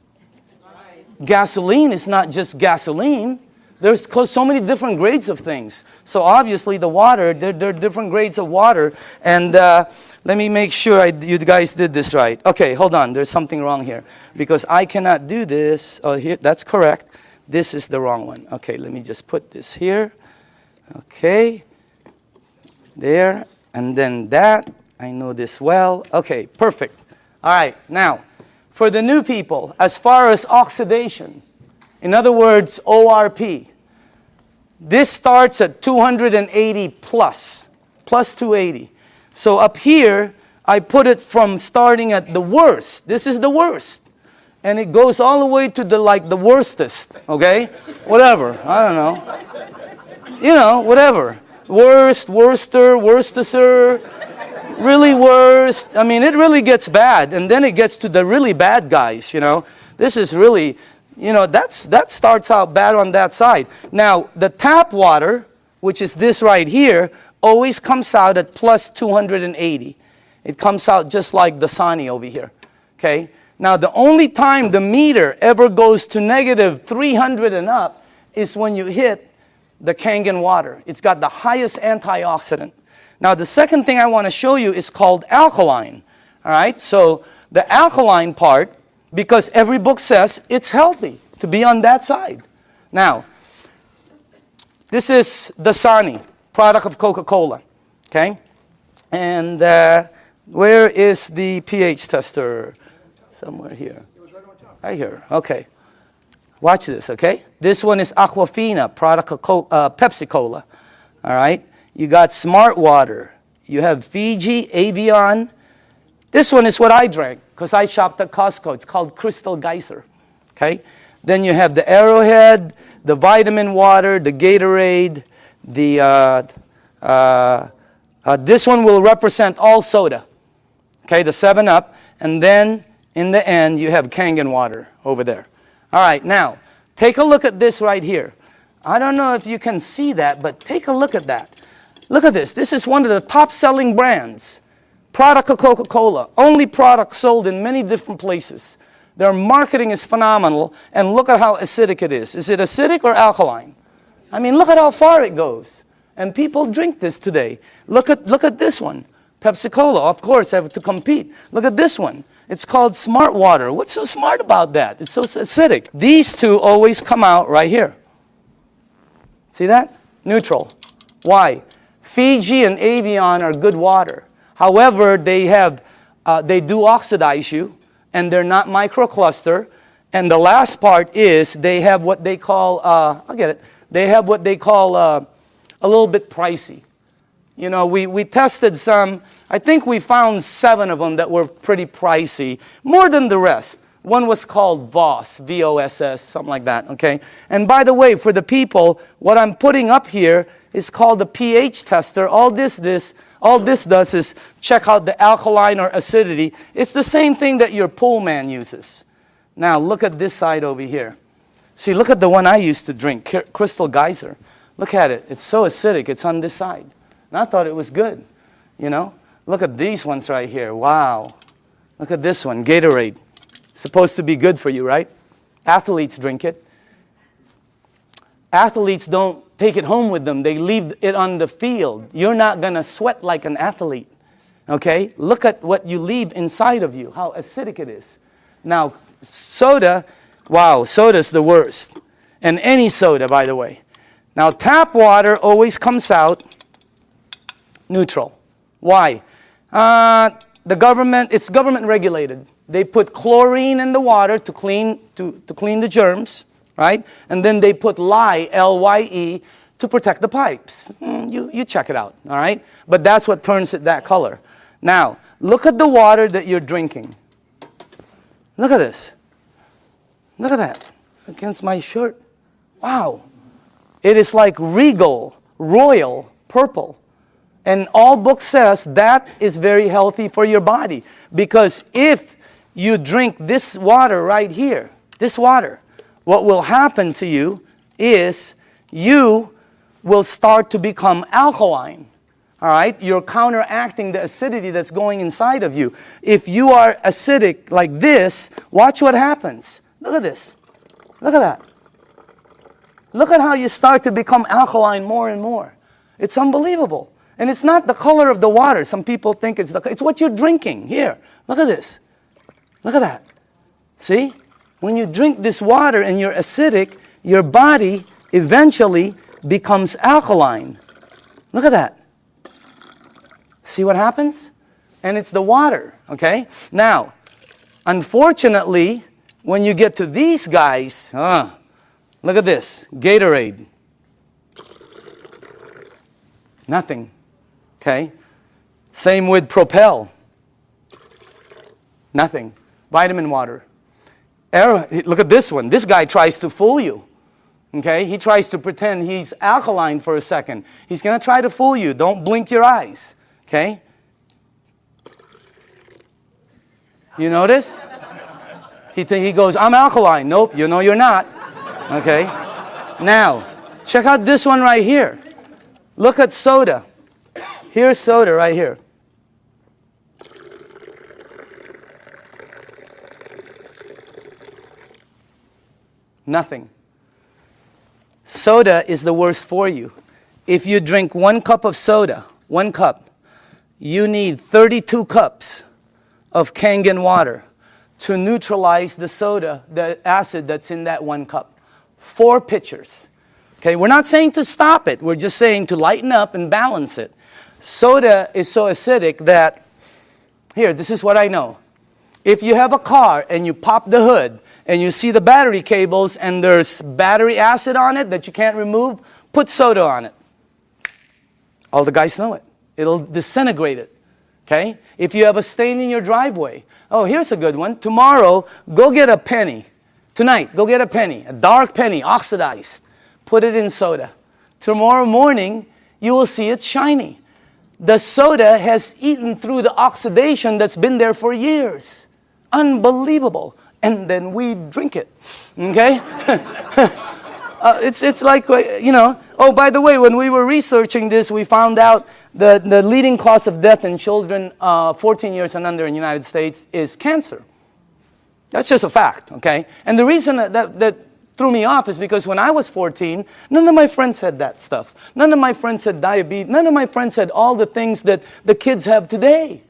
Gasoline is not just gasoline. There's so many different grades of things. So obviously the water, there are different grades of water. And let me make sure you guys did this right. Okay, hold on. There's something wrong here. Because I cannot do this. Oh, here, that's correct. This is the wrong one. Okay, let me just put this here. Okay. There. And then that. I know this well. Okay, perfect. All right, now, for the new people, as far as oxidation, in other words, ORP, this starts at 280 plus 280. So up here, I put it from starting at the worst. This is the worst. And it goes all the way to the worstest, okay? Whatever, I don't know. You know, whatever. Worst, worster, worstester, really worst. I mean, it really gets bad. And then it gets to the really bad guys, you know. This is really... You know, that starts out bad on that side. Now, the tap water, which is this right here, always comes out at plus 280. It comes out just like the Dasani over here, okay? Now, the only time the meter ever goes to negative 300 and up is when you hit the Kangen water. It's got the highest antioxidant. Now, the second thing I want to show you is called alkaline, all right? So, the alkaline part, because every book says it's healthy to be on that side. Now, this is Dasani, product of Coca-Cola, okay? And where is the pH tester? Somewhere here. Right here, okay. Watch this, okay? This one is Aquafina, product of Pepsi-Cola, all right? You got Smart Water. You have Fiji, Avion. This one is what I drank because I shopped at Costco. It's called Crystal Geyser, okay? Then you have the Arrowhead, the Vitamin Water, the Gatorade, the this one will represent all soda, okay, the 7-Up, and then in the end you have Kangen Water over there. All right, now take a look at this right here. I don't know if you can see that, but take a look at that. Look at this. This is one of the top-selling brands. Product of Coca-Cola. Only product sold in many different places. Their marketing is phenomenal, and look at how acidic it is. Is it acidic or alkaline? I mean, look at how far it goes. And people drink this today. Look at this one. Pepsi-Cola, of course, have to compete. Look at this one. It's called Smart Water. What's so smart about that? It's so acidic. These two always come out right here. See that? Neutral. Why? Fiji and Avion are good water. However, they do oxidize you, and they're not microcluster. And the last part is they have what they call, I'll get it. They have what they call a little bit pricey. You know, we tested some. I think we found 7 of them that were pretty pricey, more than the rest. One was called Voss, V-O-S-S, something like that, okay? And by the way, for the people, what I'm putting up here is called the pH tester. All this does is check out the alkaline or acidity. It's the same thing that your pool man uses. Now, look at this side over here. See, look at the one I used to drink, Crystal Geyser. Look at it. It's so acidic. It's on this side. And I thought it was good, you know? Look at these ones right here. Wow. Look at this one, Gatorade. Supposed to be good for you, right? Athletes drink it. Athletes don't take it home with them. They leave it on the field. You're not going to sweat like an athlete, okay? Look at what you leave inside of you, how acidic it is. Now, soda, wow, soda's the worst. And any soda, by the way. Now, tap water always comes out neutral. Why? It's government regulated. They put chlorine in the water to clean the germs, right? And then they put lye, L-Y-E, to protect the pipes. You check it out, all right? But that's what turns it that color. Now, look at the water that you're drinking. Look at this. Look at that. Against my shirt. Wow. It is like regal, royal, purple. And all book says that is very healthy for your body. Because if you drink this water right here, this water, what will happen to you is you will start to become alkaline. All right? You're counteracting the acidity that's going inside of you. If you are acidic like this, watch what happens. Look at this. Look at that. Look at how you start to become alkaline more and more. It's unbelievable. And it's not the color of the water. Some people think it's what you're drinking. Here, look at this. Look at that. See? When you drink this water and you're acidic, your body eventually becomes alkaline. Look at that. See what happens? And it's the water, okay? Now, unfortunately, when you get to these guys, look at this, Gatorade. Nothing, okay? Same with Propel. Nothing. Vitamin water. Look at this one. This guy tries to fool you. Okay? He tries to pretend he's alkaline for a second. He's going to try to fool you. Don't blink your eyes. Okay? You notice? He goes, I'm alkaline. Nope, you know you're not. Okay? Now, check out this one right here. Look at soda. Here's soda right here. Nothing. Soda is the worst for you. If you drink 1 cup of soda, 1 cup, you need 32 cups of Kangen water to neutralize the soda, the acid that's in that 1 cup. 4 pitchers. Okay, we're not saying to stop it. We're just saying to lighten up and balance it. Soda is so acidic that, here, this is what I know. If you have a car and you pop the hood and you see the battery cables and there's battery acid on it that you can't remove, put soda on it. All the guys know it. It'll disintegrate it. Okay? If you have a stain in your driveway, oh, here's a good one. Tomorrow, go get a penny. Tonight, go get a penny, a dark penny, oxidized. Put it in soda. Tomorrow morning, you will see it's shiny. The soda has eaten through the oxidation that's been there for years. Unbelievable. And then we drink it. Okay? It's like, you know. Oh, by the way, when we were researching this, we found out that the leading cause of death in children 14 years and under in the United States is cancer. That's just a fact, okay? And the reason that threw me off is because when I was 14, none of my friends said that stuff. None of my friends said diabetes. None of my friends said all the things that the kids have today,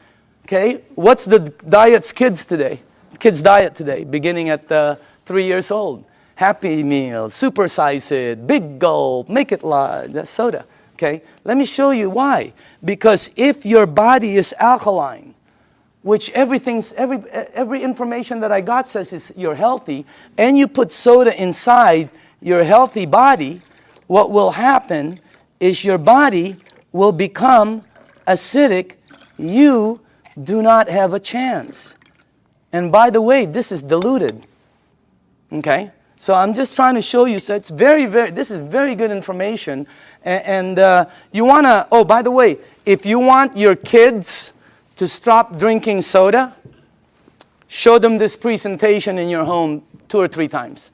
okay? What's the diets kids today? Kids' diet today, beginning at 3 years old. Happy Meal, supersize it, big gulp, make it large, soda, okay? Let me show you why. Because if your body is alkaline, which every information that I got says is you're healthy, and you put soda inside your healthy body, what will happen is your body will become acidic. You do not have a chance. And by the way, this is diluted. Okay? So I'm just trying to show you, so it's this is very good information. And you want to, oh, by the way, if you want your kids to stop drinking soda, show them this presentation in your home 2 or 3 times.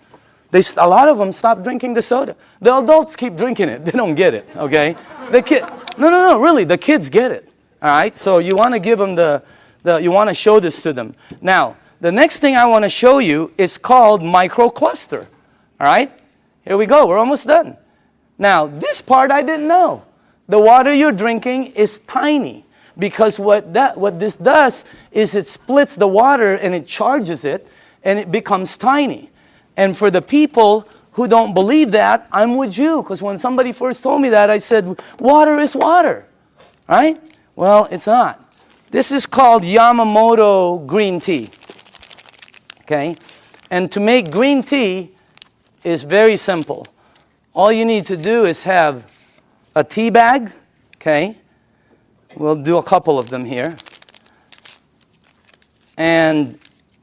A lot of them stop drinking the soda. The adults keep drinking it. They don't get it, okay? No, really, the kids get it, all right? So you want to give them you want to show this to them. Now, the next thing I want to show you is called microcluster, all right? Here we go. We're almost done. Now, this part I didn't know. The water you're drinking is tiny. Because what this does is it splits the water and it charges it and it becomes tiny. And for the people who don't believe that, I'm with you. Because when somebody first told me that, I said, water is water. Right? Well, it's not. This is called Yamamoto green tea. Okay? And to make green tea is very simple. All you need to do is have a tea bag. Okay? We'll do a couple of them here. And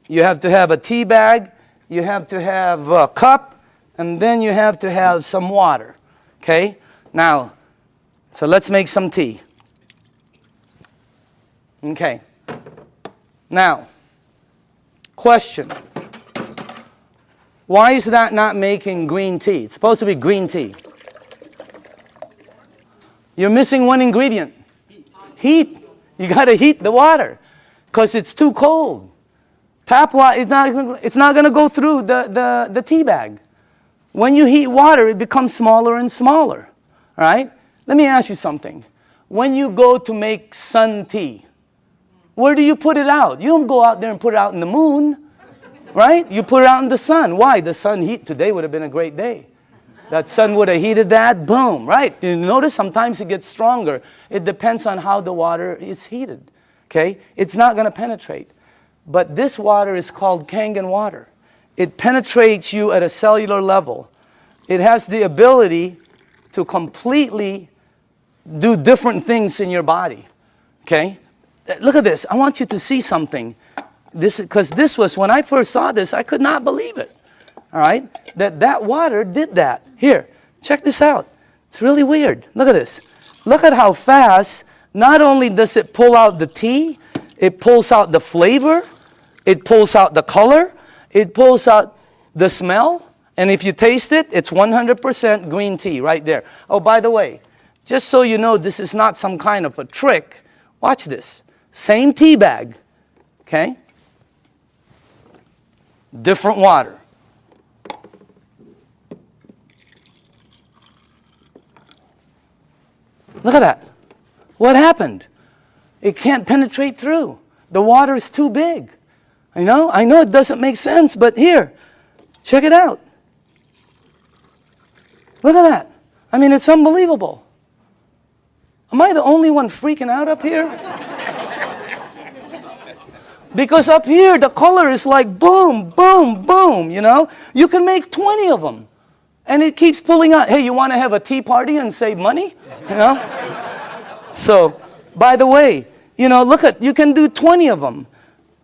you have to have a tea bag, you have to have a cup, and then you have to have some water. Okay? Now, so let's make some tea. Okay. Now, question. Why is that not making green tea? It's supposed to be green tea. You're missing one ingredient. Heat. You got to heat the water because it's too cold. Tap water, it's not going to go through the tea bag. When you heat water, it becomes smaller and smaller. All right? Let me ask you something. When you go to make sun tea, where do you put it out? You don't go out there and put it out in the moon. Right? You put it out in the sun. Why? The sun heat. Today would have been a great day. That sun would have heated that, boom, right? You notice sometimes it gets stronger. It depends on how the water is heated, okay? It's not going to penetrate. But this water is called Kangen water. It penetrates you at a cellular level. It has the ability to completely do different things in your body, okay? Look at this. I want you to see something. Because this was, when I first saw this, I could not believe it. All right? That water did that. Here, check this out. It's really weird. Look at this. Look at how fast, not only does it pull out the tea, it pulls out the flavor, it pulls out the color, it pulls out the smell, and if you taste it, it's 100% green tea right there. Oh, by the way, just so you know this is not some kind of a trick, watch this. Same tea bag, okay? Different water. Look at that. What happened? It can't penetrate through The water is too big. I know it doesn't make sense, but here, check it out. Look at that. I mean, it's unbelievable. Am I the only one freaking out up here? Because up here, the color is like boom, boom, boom, you know? You can make 20 of them. And it keeps pulling out. Hey, you want to have a tea party and save money? You know? So, by the way, you know, you can do 20 of them.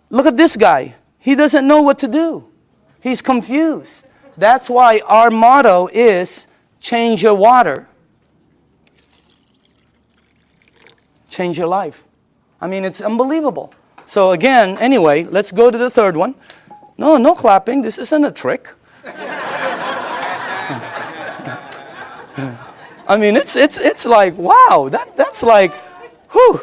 Look at this guy. He doesn't know what to do. He's confused. That's why our motto is change your water. Change your life. I mean, it's unbelievable. So again, anyway, let's go to the third one. No clapping. This isn't a trick. I mean, it's like, wow, that's like, whew,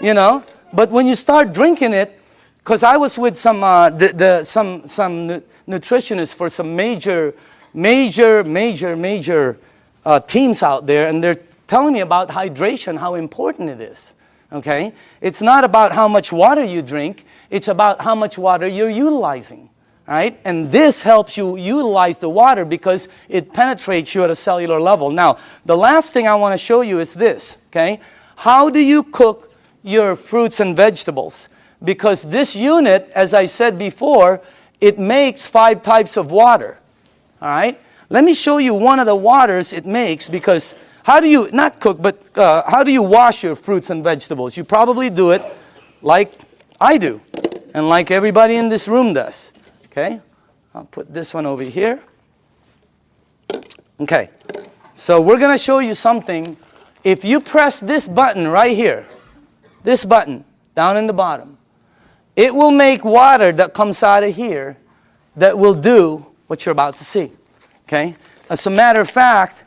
you know. But when you start drinking it, because I was with some nutritionists for some major teams out there, and they're telling me about hydration, how important it is. Okay? It's not about how much water you drink, it's about how much water you're utilizing. Right? And this helps you utilize the water because it penetrates you at a cellular level. Now, the last thing I want to show you is this. Okay? How do you cook your fruits and vegetables? Because this unit, as I said before, it makes 5 types of water. All right? Let me show you one of the waters it makes, because how do you, not cook, but how do you wash your fruits and vegetables? You probably do it like I do, and like everybody in this room does. Okay? I'll put this one over here. Okay. So we're going to show you something. If you press this button right here, this button down in the bottom, it will make water that comes out of here that will do what you're about to see. Okay? As a matter of fact,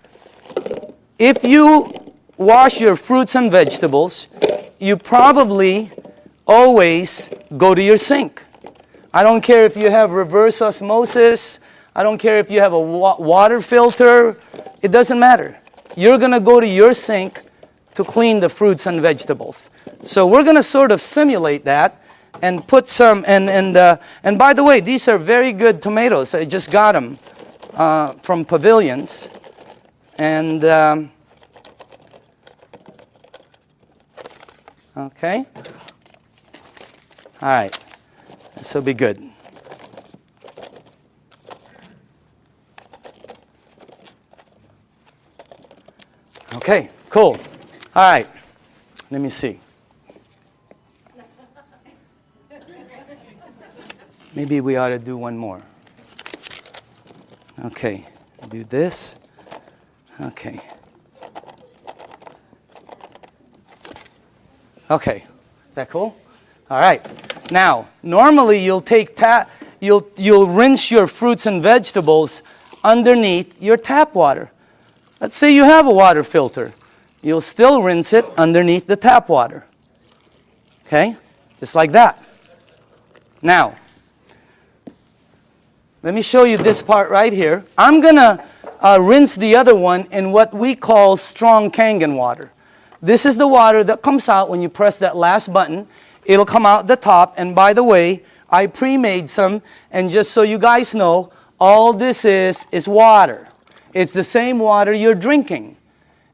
if you wash your fruits and vegetables, you probably always go to your sink. I don't care if you have reverse osmosis. I don't care if you have a water filter. It doesn't matter. You're going to go to your sink to clean the fruits and vegetables. So we're going to sort of simulate that and put some, and by the way, these are very good tomatoes. I just got them from Pavilions. And, okay. All right. This will be good. Okay, cool. All right. Let me see. Maybe we ought to do one more. Okay. Do this. Okay. Okay. Is that cool? All right. Now, normally you'll take you'll rinse your fruits and vegetables underneath your tap water. Let's say you have a water filter. You'll still rinse it underneath the tap water. Okay? Just like that. Now, let me show you this part right here. I'm going to rinse the other one in what we call strong Kangen water. This is the water that comes out when you press that last button. It'll come out the top. And by the way, I pre-made some. And just so you guys know, all this is water. It's the same water you're drinking,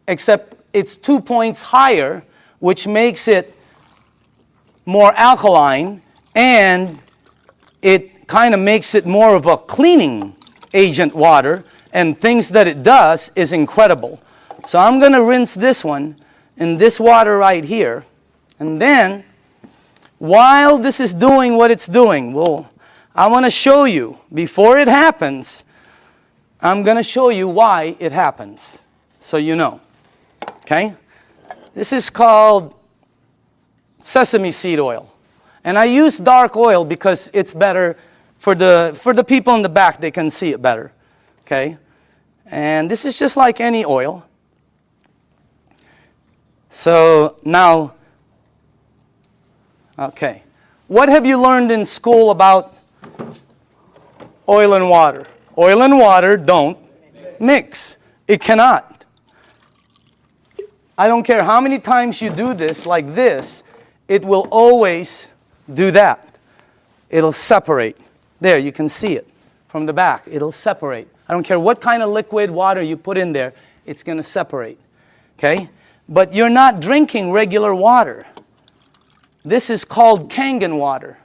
except it's 2 points higher, which makes it more alkaline, and it kind of makes it more of a cleaning agent water, and things that it does is incredible. So I'm going to rinse this one in this water right here, and then while this is doing what it's doing, well, I want to show you, before it happens, I'm going to show you why it happens, so you know. Okay? This is called sesame seed oil. And I use dark oil because it's better for the people in the back. They can see it better. Okay? And this is just like any oil. So now, okay. What have you learned in school about oil and water? Oil and water don't mix. It cannot. I don't care how many times you do this like this, it will always do that. It'll separate. There, you can see it from the back. It'll separate. I don't care what kind of liquid water you put in there, it's going to separate. Okay? But you're not drinking regular water. This is called Kangen water.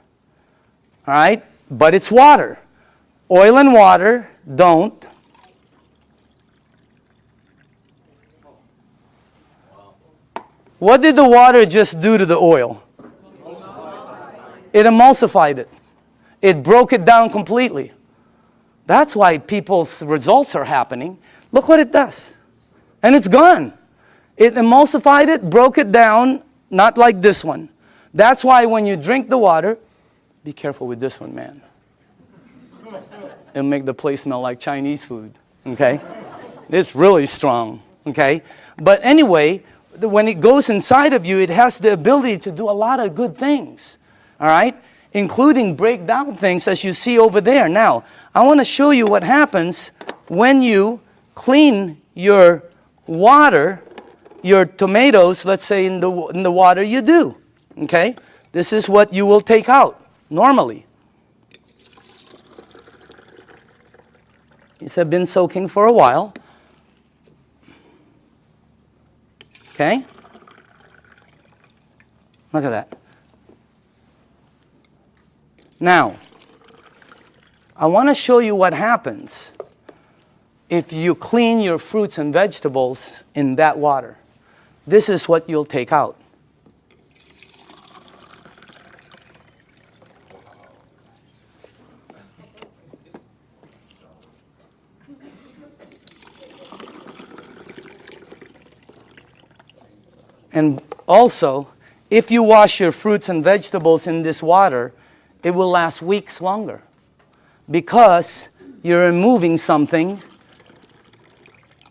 All right? But it's water. Oil and water don't. What did the water just do to the oil? It emulsified it. It broke it down completely. That's why people's results are happening. Look what it does. And it's gone. It emulsified it, broke it down, not like this one. That's why when you drink the water, be careful with this one, man. It'll make the place smell like Chinese food, okay? It's really strong, okay? But anyway, when it goes inside of you, it has the ability to do a lot of good things, all right? Including break down things as you see over there. Now, I want to show you what happens when you clean your water, your tomatoes, let's say in the water you do, okay? This is what you will take out normally. These have been soaking for a while. Okay? Look at that. Now, I want to show you what happens if you clean your fruits and vegetables in that water. This is what you'll take out. And also, if you wash your fruits and vegetables in this water, it will last weeks longer because you're removing something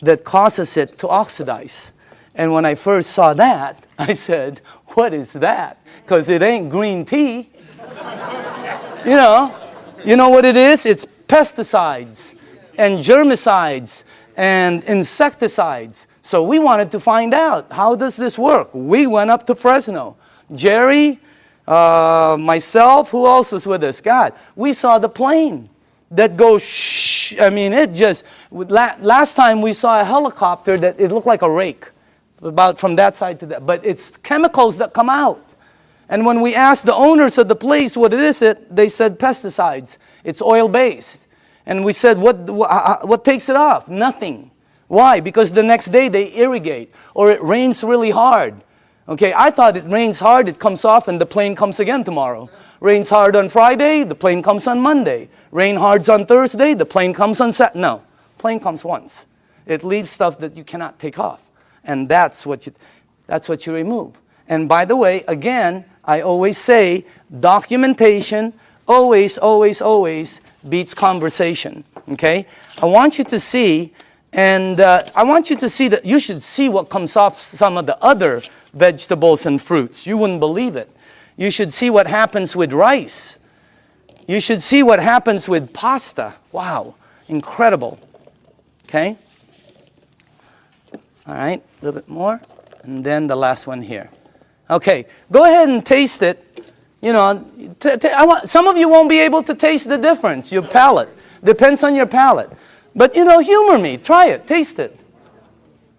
that causes it to oxidize. And when I first saw that, I said, what is that? Because it ain't green tea. You know what it is? It's pesticides and germicides and insecticides. So we wanted to find out, how does this work? We went up to Fresno. Jerry, myself, who else was with us? God, we saw the plane that goes shh. I mean, it just, last time we saw a helicopter that it looked like a rake, about from that side to that. But it's chemicals that come out. And when we asked the owners of the place what it is, they said pesticides. It's oil-based. And we said, what takes it off? Nothing. Why? Because the next day they irrigate, or it rains really hard. Okay, I thought it rains hard, it comes off, and the plane comes again tomorrow. Rains hard on Friday, the plane comes on Monday. Rain hard on Thursday, the plane comes on Saturday. No, plane comes once. It leaves stuff that you cannot take off. And that's what you remove. And by the way, again, I always say, documentation always, always, always beats conversation. Okay? I want you to see, and I want you to see that you should see what comes off some of the other vegetables and fruits. You wouldn't believe it. You should see what happens with rice. You should see what happens with pasta. Wow, incredible. Okay? All right, a little bit more. And then the last one here. Okay, go ahead and taste it. You know, some of you won't be able to taste the difference. Your palate. Depends on your palate. But, you know, humor me. Try it. Taste it.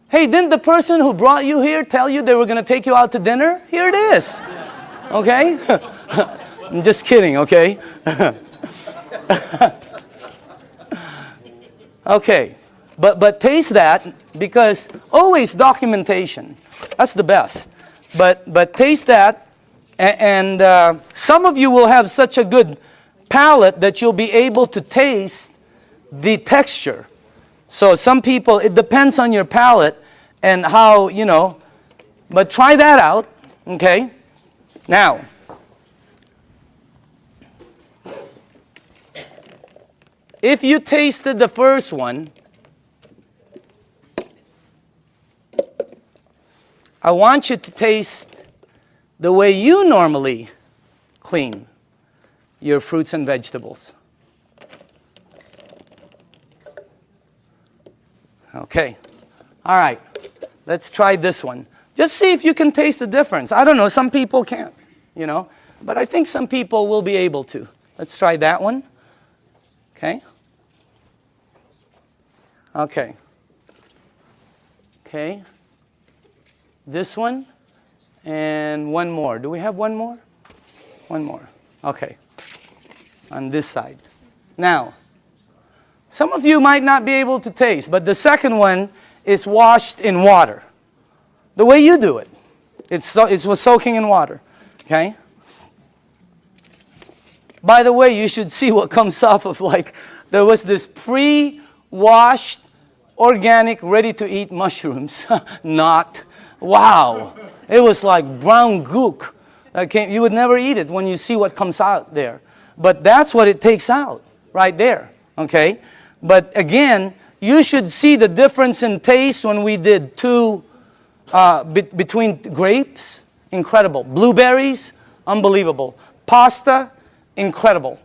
Hey, didn't the person who brought you here tell you they were going to take you out to dinner? Here it is. Okay? I'm just kidding, okay? Okay. But taste that, because always documentation. That's the best. But taste that, and some of you will have such a good palate that you'll be able to taste the texture. So some people, it depends on your palate and how, you know, but try that out, okay? Now, if you tasted the first one, I want you to taste the way you normally clean your fruits and vegetables. Okay. All right. Let's try this one. Just see if you can taste the difference. I don't know. Some people can't, you know. But I think some people will be able to. Let's try that one. Okay. Okay. Okay. This one. And one more. Do we have one more? One more. Okay. On this side. Now, some of you might not be able to taste, but the second one is washed in water. The way you do it. It was soaking in water. Okay? By the way, you should see what comes off of, like, there was this pre-washed, organic, ready-to-eat mushrooms. Not. Wow. It was like brown gook. You would never eat it when you see what comes out there. But that's what it takes out right there. Okay? But again, you should see the difference in taste when we did between grapes. Incredible. Blueberries. Unbelievable. Pasta. Incredible.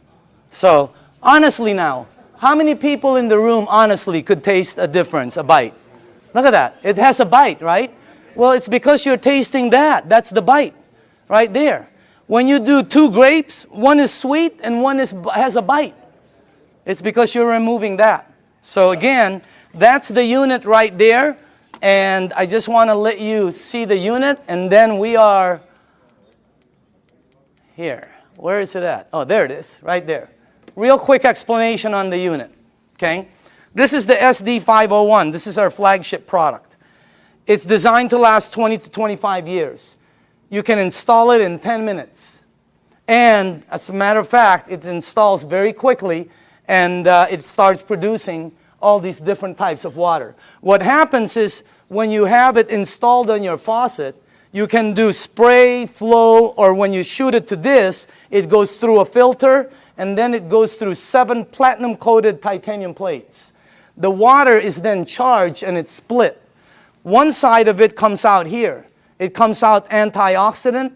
So, honestly now, how many people in the room honestly could taste a difference, a bite? Look at that. It has a bite, right? Well, it's because you're tasting that. That's the bite right there. When you do two grapes, one is sweet and one has a bite. It's because you're removing that. So again, that's the unit right there. And I just want to let you see the unit. And then we are here. Where is it at? Oh, there it is, right there. Real quick explanation on the unit. Okay? This is the SD501. This is our flagship product. It's designed to last 20 to 25 years. You can install it in 10 minutes. And as a matter of fact, it installs very quickly and it starts producing all these different types of water. What happens is when you have it installed on your faucet, you can do spray, flow, or when you shoot it to this, it goes through a filter and then it goes through 7 platinum-coated titanium plates. The water is then charged and it's split. One side of it comes out here. It comes out antioxidant,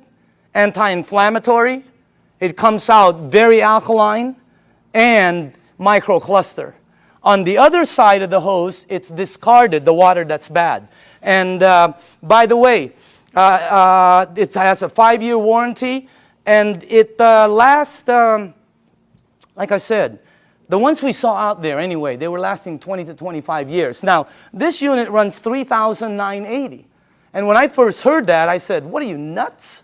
anti-inflammatory. It comes out very alkaline and microcluster. On the other side of the hose, it's discarded, the water that's bad. And by the way, it has a 5-year warranty and it lasts, like I said, the ones we saw out there anyway, they were lasting 20 to 25 years. Now, this unit runs $3,980. And when I first heard that, I said, what are you, nuts?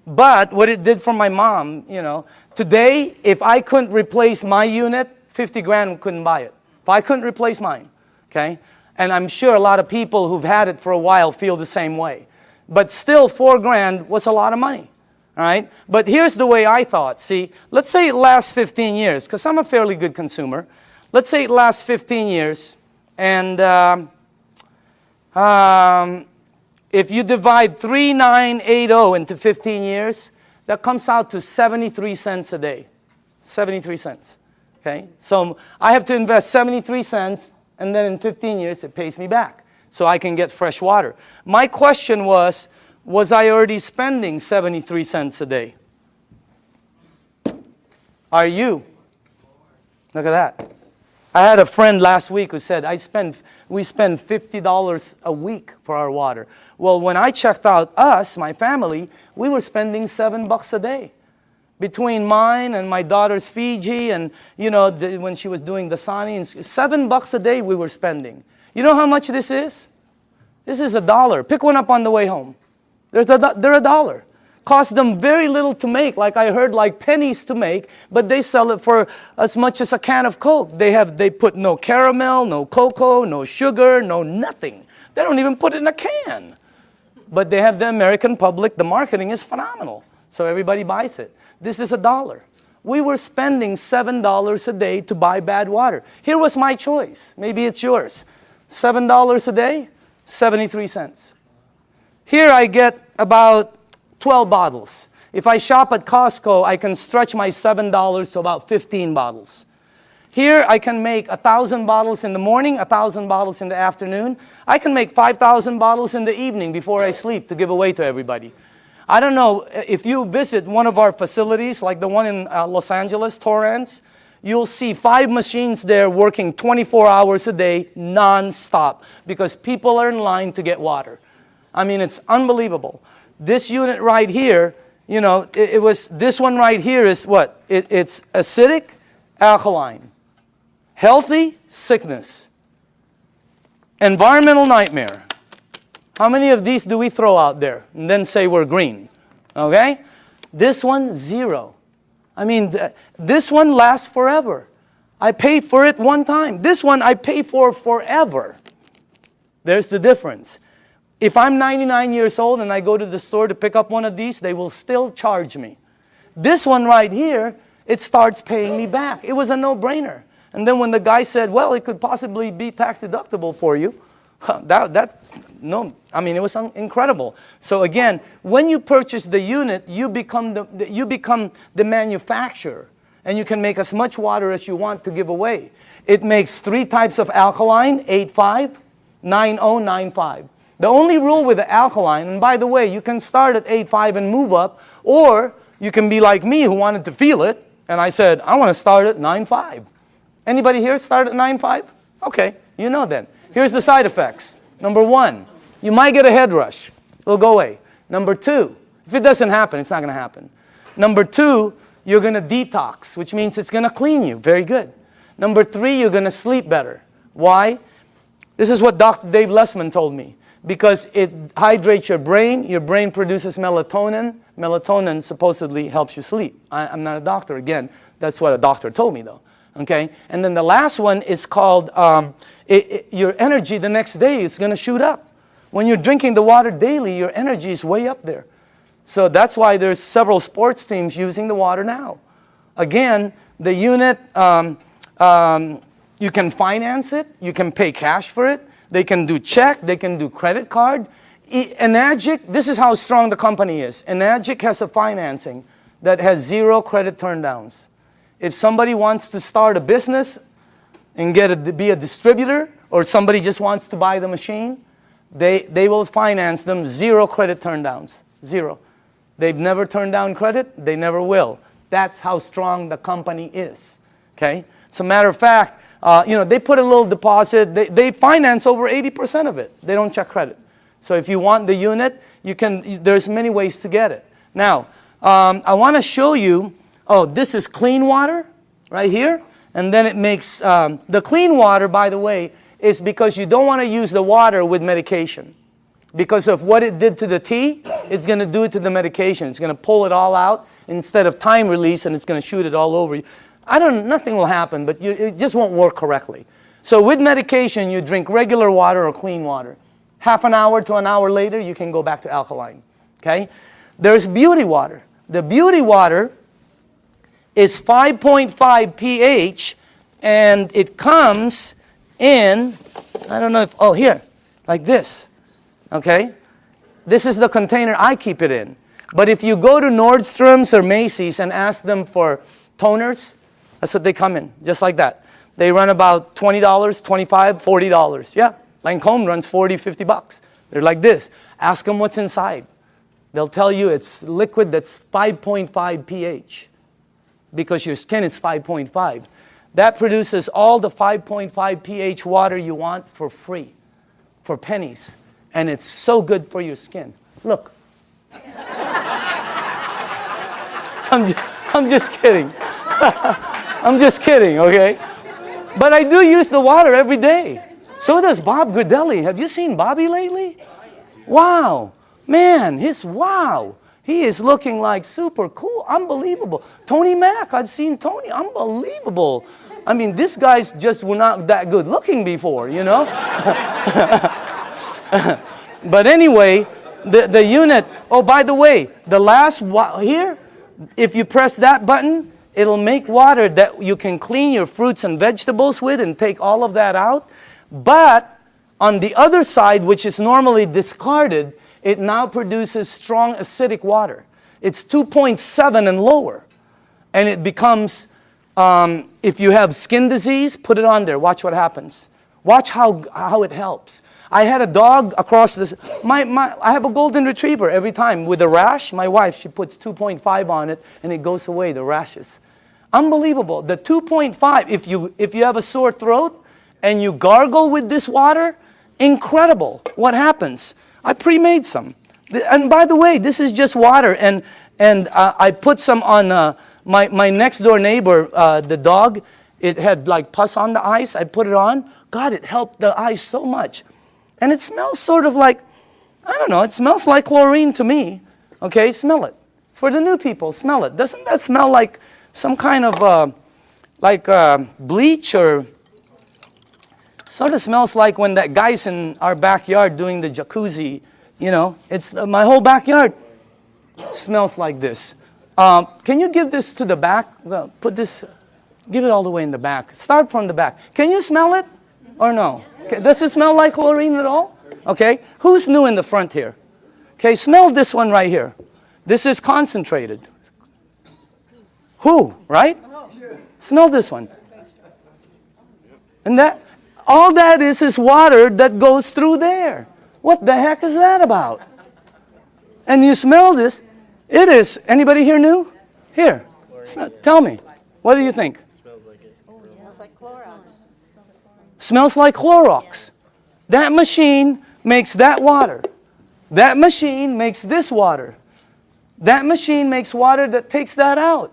But what it did for my mom, you know, today, if I couldn't replace my unit, 50 grand couldn't buy it. If I couldn't replace mine, okay? And I'm sure a lot of people who've had it for a while feel the same way. But still, 4 grand was a lot of money. All right? But here's the way I thought. See, let's say it lasts 15 years, because I'm a fairly good consumer. Let's say it lasts 15 years, and if you divide 3,980 into 15 years, that comes out to 73 cents a day. 73 cents. Okay? So I have to invest 73 cents, and then in 15 years, it pays me back. So I can get fresh water. My question was I already spending 73 cents a day? Are you? Look at that. I had a friend last week who said, we spend $50 a week for our water. Well, when I checked out us, my family, we were spending $7 a day. Between mine and my daughter's Fiji and, you know, when she was doing the Sani, $7 a day we were spending. You know how much this is? This is $1. Pick one up on the way home. They're $1. Cost them very little to make, like I heard, like pennies to make, but they sell it for as much as a can of Coke. They put no caramel, no cocoa, no sugar, no nothing. They don't even put it in a can. But they have the American public, the marketing is phenomenal. So everybody buys it. This is $1. We were spending $7 a day to buy bad water. Here was my choice. Maybe it's yours. $7 a day, 73 cents. Here I get about 12 bottles. If I shop at Costco, I can stretch my $7 to about 15 bottles. Here I can make 1,000 bottles in the morning, 1,000 bottles in the afternoon. I can make 5,000 bottles in the evening before I sleep to give away to everybody. I don't know, if you visit one of our facilities, like the one in Los Angeles, Torrance, you'll see 5 machines there working 24 hours a day, non-stop, because people are in line to get water. I mean, it's unbelievable. This unit right here you know, it was, this one right here is what? It's acidic, alkaline. Healthy, sickness. Environmental nightmare. How many of these do we throw out there and then say we're green? Okay? This one, 0. I mean, this one lasts forever. I paid for it one time. This one I pay for forever. There's the difference. If I'm 99 years old and I go to the store to pick up one of these, they will still charge me. This one right here, it starts paying me back. It was a no-brainer. And then when the guy said, well, it could possibly be tax deductible for you, no, I mean, it was incredible. So again, when you purchase the unit, you become the manufacturer. And you can make as much water as you want to give away. It makes 3 types of alkaline, 8.5, 9.0, 9.5. The only rule with the alkaline, and by the way, you can start at 8.5 and move up, or you can be like me who wanted to feel it, and I said, I want to start at 9.5. Anybody here start at 9.5? Okay, you know then. Here's the side effects. Number 1, you might get a head rush. It'll go away. Number 2, if it doesn't happen, it's not going to happen. Number 2, you're going to detox, which means it's going to clean you. Very good. Number 3, you're going to sleep better. Why? This is what Dr. Dave Lessman told me. Because it hydrates your brain produces melatonin. Melatonin supposedly helps you sleep. I'm not a doctor. Again, that's what a doctor told me though. Okay? And then the last one is called, your energy the next day is going to shoot up. When you're drinking the water daily, your energy is way up there. So that's why there's several sports teams using the water now. Again, the unit, you can finance it. You can pay cash for it. They can do check. They can do credit card. Enagic, this is how strong the company is. Enagic has a financing that has 0 credit turndowns. If somebody wants to start a business and be a distributor, or somebody just wants to buy the machine, they will finance them 0 credit turndowns. 0. They've never turned down credit. They never will. That's how strong the company is. Okay? As a matter of fact, you know, they put a little deposit. They finance over 80% of it. They don't check credit. So if you want the unit, there's many ways to get it. Now, I want to show you, this is clean water right here. And then it makes, the clean water, by the way, is because you don't want to use the water with medication. Because of what it did to the tea, it's going to do it to the medication. It's going to pull it all out instead of time release, and it's going to shoot it all over you. Nothing will happen, but it just won't work correctly. So with medication, you drink regular water or clean water. Half an hour to an hour later, you can go back to alkaline. Okay? There's beauty water. The beauty water is 5.5 pH, and it comes in, I don't know if, here, like this. Okay? This is the container I keep it in. But if you go to Nordstrom's or Macy's and ask them for toners, that's what they come in, just like that. They run about $20, $25, $40. Yeah, Lancome runs $40, $50. They're like this. Ask them what's inside. They'll tell you it's liquid that's 5.5 pH because your skin is 5.5. That produces all the 5.5 pH water you want for free, for pennies. And it's so good for your skin. Look. I'm just kidding. I'm just kidding, okay? But I do use the water every day. So does Bob Gridelli. Have you seen Bobby lately? Wow. Man, wow. He is looking like super cool. Unbelievable. Tony Mack, I've seen Tony. Unbelievable. I mean, these guys just were not that good looking before, you know? But anyway, the unit, by the way, the last here, if you press that button, it'll make water that you can clean your fruits and vegetables with and take all of that out. But on the other side, which is normally discarded, it now produces strong acidic water. It's 2.7 and lower. And it becomes, if you have skin disease, put it on there. Watch what happens. Watch how it helps. I had a dog across this. I have a golden retriever every time with a rash. My wife, she puts 2.5 on it, and it goes away, the rashes. Unbelievable. The 2.5, if you have a sore throat and you gargle with this water, incredible. What happens? I pre-made some. And by the way, this is just water. And And I put some on my next door neighbor, the dog. It had like pus on the eyes. I put it on. God, it helped the eyes so much. And it smells sort of like, I don't know, it smells like chlorine to me. Okay, smell it. For the new people, smell it. Doesn't that smell like some kind of bleach, or sort of smells like when that guy's in our backyard doing the jacuzzi, you know? It's my whole backyard smells like this. Can you give this to the back? Well, put this, give it all the way in the back. Start from the back. Can you smell it or no? Okay. Does it smell like chlorine at all? Okay. Who's new in the front here? Okay, smell this one right here. This is concentrated. Who, right? Smell this one. And that, all that is water that goes through there. What the heck is that about? And you smell this. It is, anybody here new? Here, tell me. What do you think? Smells like it. Smells like Clorox. Smells like Clorox. That machine makes that water. That machine makes this water. That machine makes water that takes that out.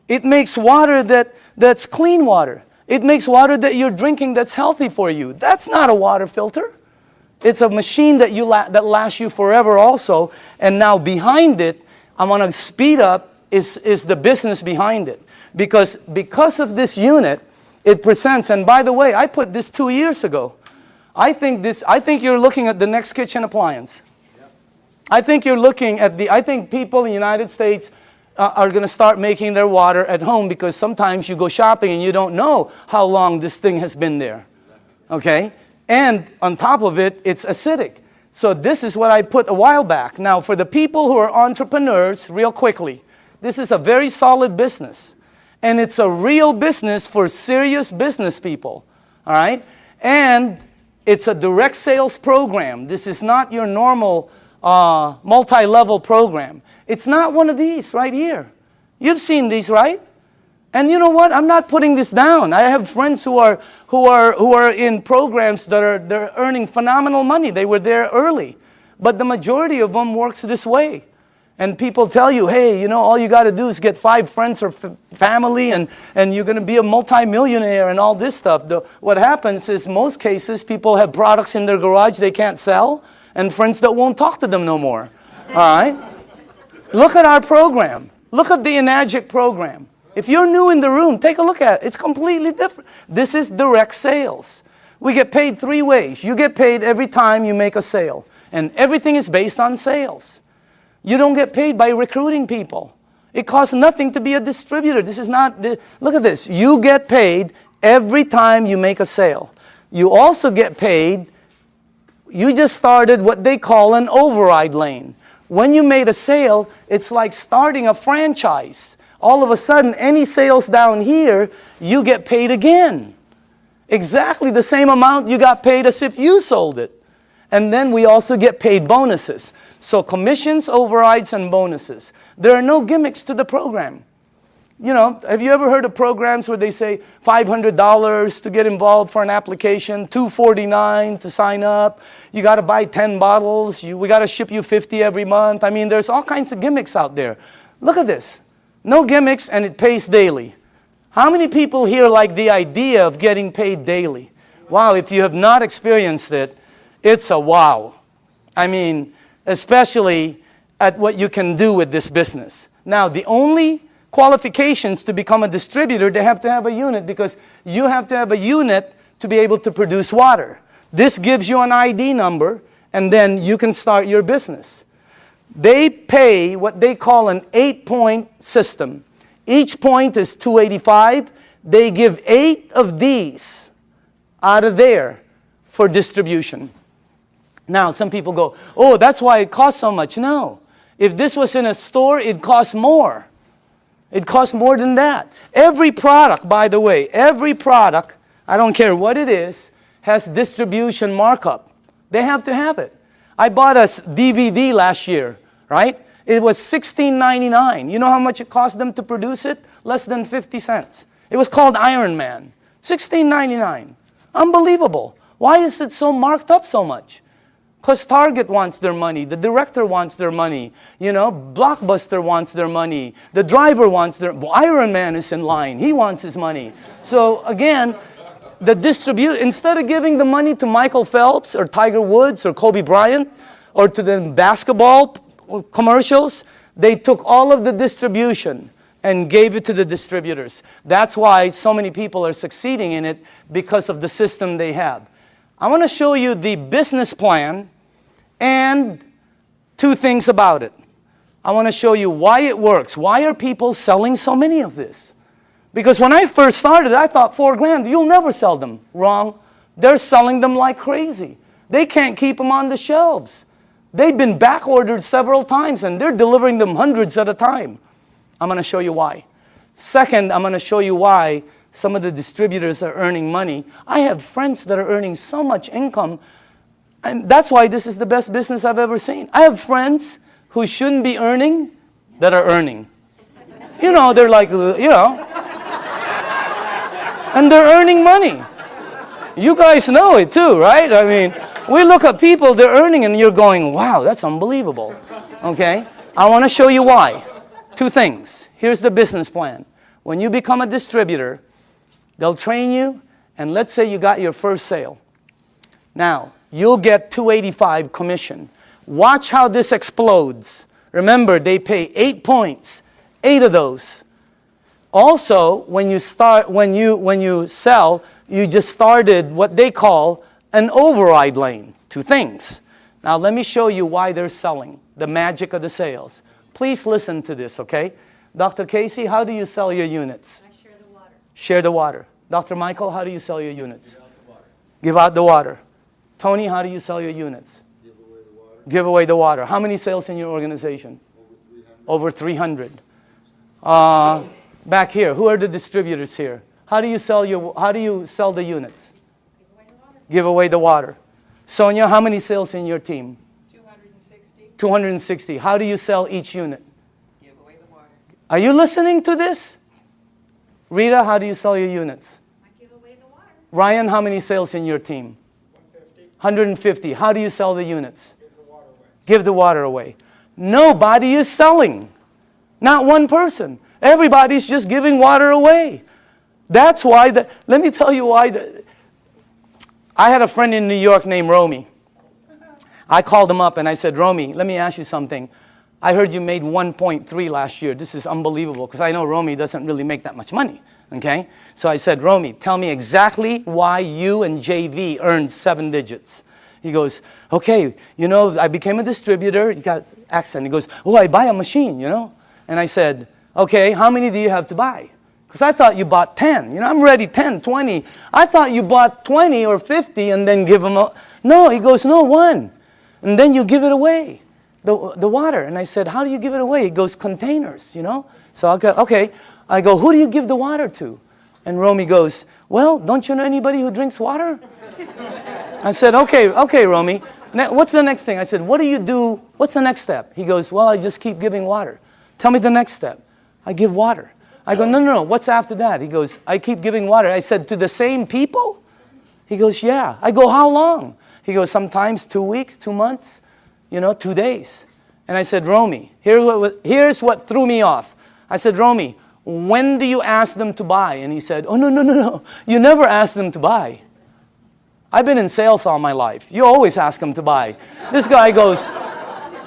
It makes water that's clean water. It makes water that you're drinking that's healthy for you. That's not a water filter. It's a machine that that lasts you forever also. And now behind it, I want to speed up, is the business behind it. Because of this unit, it presents, and by the way, I put this 2 years ago. I think you're looking at the next kitchen appliance. I think you're looking at I think people in the United States are going to start making their water at home, because sometimes you go shopping and you don't know how long this thing has been there. Okay? And on top of it, it's acidic. So this is what I put a while back. Now, for the people who are entrepreneurs, real quickly, this is a very solid business. And it's a real business for serious business people. All right? And it's a direct sales program. This is not your normal multi-level program. It's not one of these right here. You've seen these, right? And you know what? I'm not putting this down. I have friends who are in programs they're earning phenomenal money. They were there early. But the majority of them works this way. And people tell you, hey, you know, all you got to do is get 5 friends or family, and you're going to be a multimillionaire and all this stuff. What happens is, most cases, people have products in their garage they can't sell, and friends that won't talk to them no more. All right? Look at our program. Look at the Unmatched program. If you're new in the room, take a look at it. It's completely different. This is direct sales. We get paid 3 ways. You get paid every time you make a sale. And everything is based on sales. You don't get paid by recruiting people. It costs nothing to be a distributor. This is not, look at this. You get paid every time you make a sale. You also get paid, you just started what they call an override lane. When you made a sale, it's like starting a franchise. All of a sudden, any sales down here, you get paid again. Exactly the same amount you got paid as if you sold it. And then we also get paid bonuses. So commissions, overrides, and bonuses. There are no gimmicks to the program. You know, have you ever heard of programs where they say $500 to get involved for an application, $249 to sign up, you got to buy 10 bottles, we got to ship you 50 every month. I mean, there's all kinds of gimmicks out there. Look at this. No gimmicks, and it pays daily. How many people here like the idea of getting paid daily? Wow, if you have not experienced it, it's a wow. I mean, especially at what you can do with this business. Now, the only qualifications to become a distributor, they have to have a unit, because you have to have a unit to be able to produce water. This gives you an ID number, and then you can start your business. They pay what they call an 8-point system. Each point is $285. They give 8 of these out of there for distribution. Now, some people go, oh, that's why it costs so much. No. If this was in a store, it costs more. It costs more than that. Every product, by the way, every product, I don't care what it is, has distribution markup. They have to have it. I bought a DVD last year, right? It was $16.99. You know how much it cost them to produce it? Less than 50 cents. It was called Iron Man. $16.99. Unbelievable. Why is it so marked up so much? Because Target wants their money. The director wants their money. You know, Blockbuster wants their money. The driver wants their... Iron Man is in line. He wants his money. So again, instead of giving the money to Michael Phelps or Tiger Woods or Kobe Bryant or to the basketball commercials, they took all of the distribution and gave it to the distributors. That's why so many people are succeeding in it, because of the system they have. I want to show you the business plan and two things about it. I want to show you why it works. Why are people selling so many of this? Because when I first started, I thought $4,000, you'll never sell them. Wrong. They're selling them like crazy. They can't keep them on the shelves. They've been back ordered several times and they're delivering them hundreds at a time. I'm going to show you why. Second, I'm going to show you why some of the distributors are earning money. I have friends that are earning so much income, and that's why this is the best business I've ever seen. I have friends who shouldn't be earning that are earning. You know, they're like, you know, and they're earning money. You guys know it too, right? I mean, we look at people, they're earning, and you're going, wow, that's unbelievable. Okay? I want to show you why. Two things. Here's the business plan. When you become a distributor, they'll train you, and let's say you got your first sale. Now, you'll get $285 commission. Watch how this explodes. Remember, they pay 8 points, 8 of those. Also, when you sell, you just started what they call an override lane. Two things. Now, let me show you why they're selling, the magic of the sales. Please listen to this, okay? Dr. Casey, how do you sell your units? I share the water. Share the water. Dr. Michael, how do you sell your units? Give out the water. Tony, how do you sell your units? Give away the water. Give away the water. How many sales in your organization? Over 300. Over 300. Back here, who are the distributors here? How do you sell the units? Give away the water. Sonia, how many sales in your team? 260. 260. How do you sell each unit? Give away the water. Are you listening to this? Rita, how do you sell your units? I give away the water. Ryan, how many sales in your team? 150. How do you sell the units? Give the water away. Give the water away. Nobody is selling. Not one person. Everybody's just giving water away. That's why, let me tell you why. I had a friend in New York named Romy. I called him up and I said, Romy, let me ask you something. I heard you made 1.3 last year. This is unbelievable, because I know Romy doesn't really make that much money. Okay? So I said, Romy, tell me exactly why you and JV earned 7 digits. He goes, okay, you know, I became a distributor. He got accent. He goes, oh, I buy a machine, you know. And I said, okay, how many do you have to buy? Because I thought you bought 10. You know, I'm ready 10, 20. I thought you bought 20 or 50 and then give them a... No, he goes, no, 1. And then you give it away, the water. And I said, how do you give it away? He goes, containers, you know. So I go, okay. I go, who do you give the water to? And Romy goes, well, don't you know anybody who drinks water? I said, okay, Romy. What's the next thing? I said, what do you do? What's the next step? He goes, well, I just keep giving water. Tell me the next step. I give water. I go, no. What's after that? He goes, I keep giving water. I said, to the same people? He goes, yeah. I go, how long? He goes, sometimes 2 weeks, 2 months, you know, 2 days. And I said, Romy, here's what threw me off. I said, Romy, when do you ask them to buy? And he said, oh, no. You never ask them to buy. I've been in sales all my life. You always ask them to buy. This guy goes,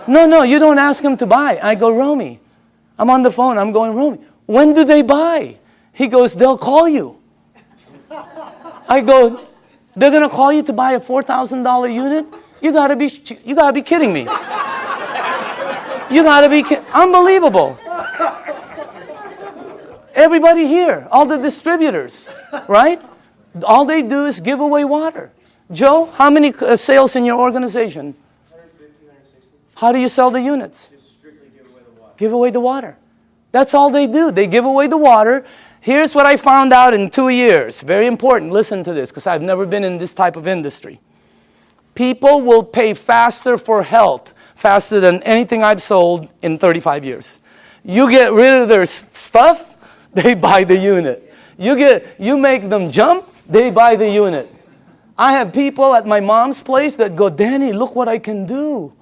no, you don't ask them to buy. I go, Romy, I'm on the phone. I'm going, Romy, when do they buy? He goes, they'll call you. I go, they're going to call you to buy a $4,000 unit? You gotta be kidding me. You gotta be kidding. Unbelievable. Everybody here, all the distributors, right? All they do is give away water. Joe, how many sales in your organization? 150, 160. How do you sell the units? Just strictly give away the water. Give away the water. That's all they do. They give away the water. Here's what I found out in 2 years. Very important. Listen to this, because I've never been in this type of industry. People will pay faster for health, faster than anything I've sold in 35 years. You get rid of their stuff, they buy the unit. You make them jump, they buy the unit. I have people at my mom's place that go, Danny, look what I can do.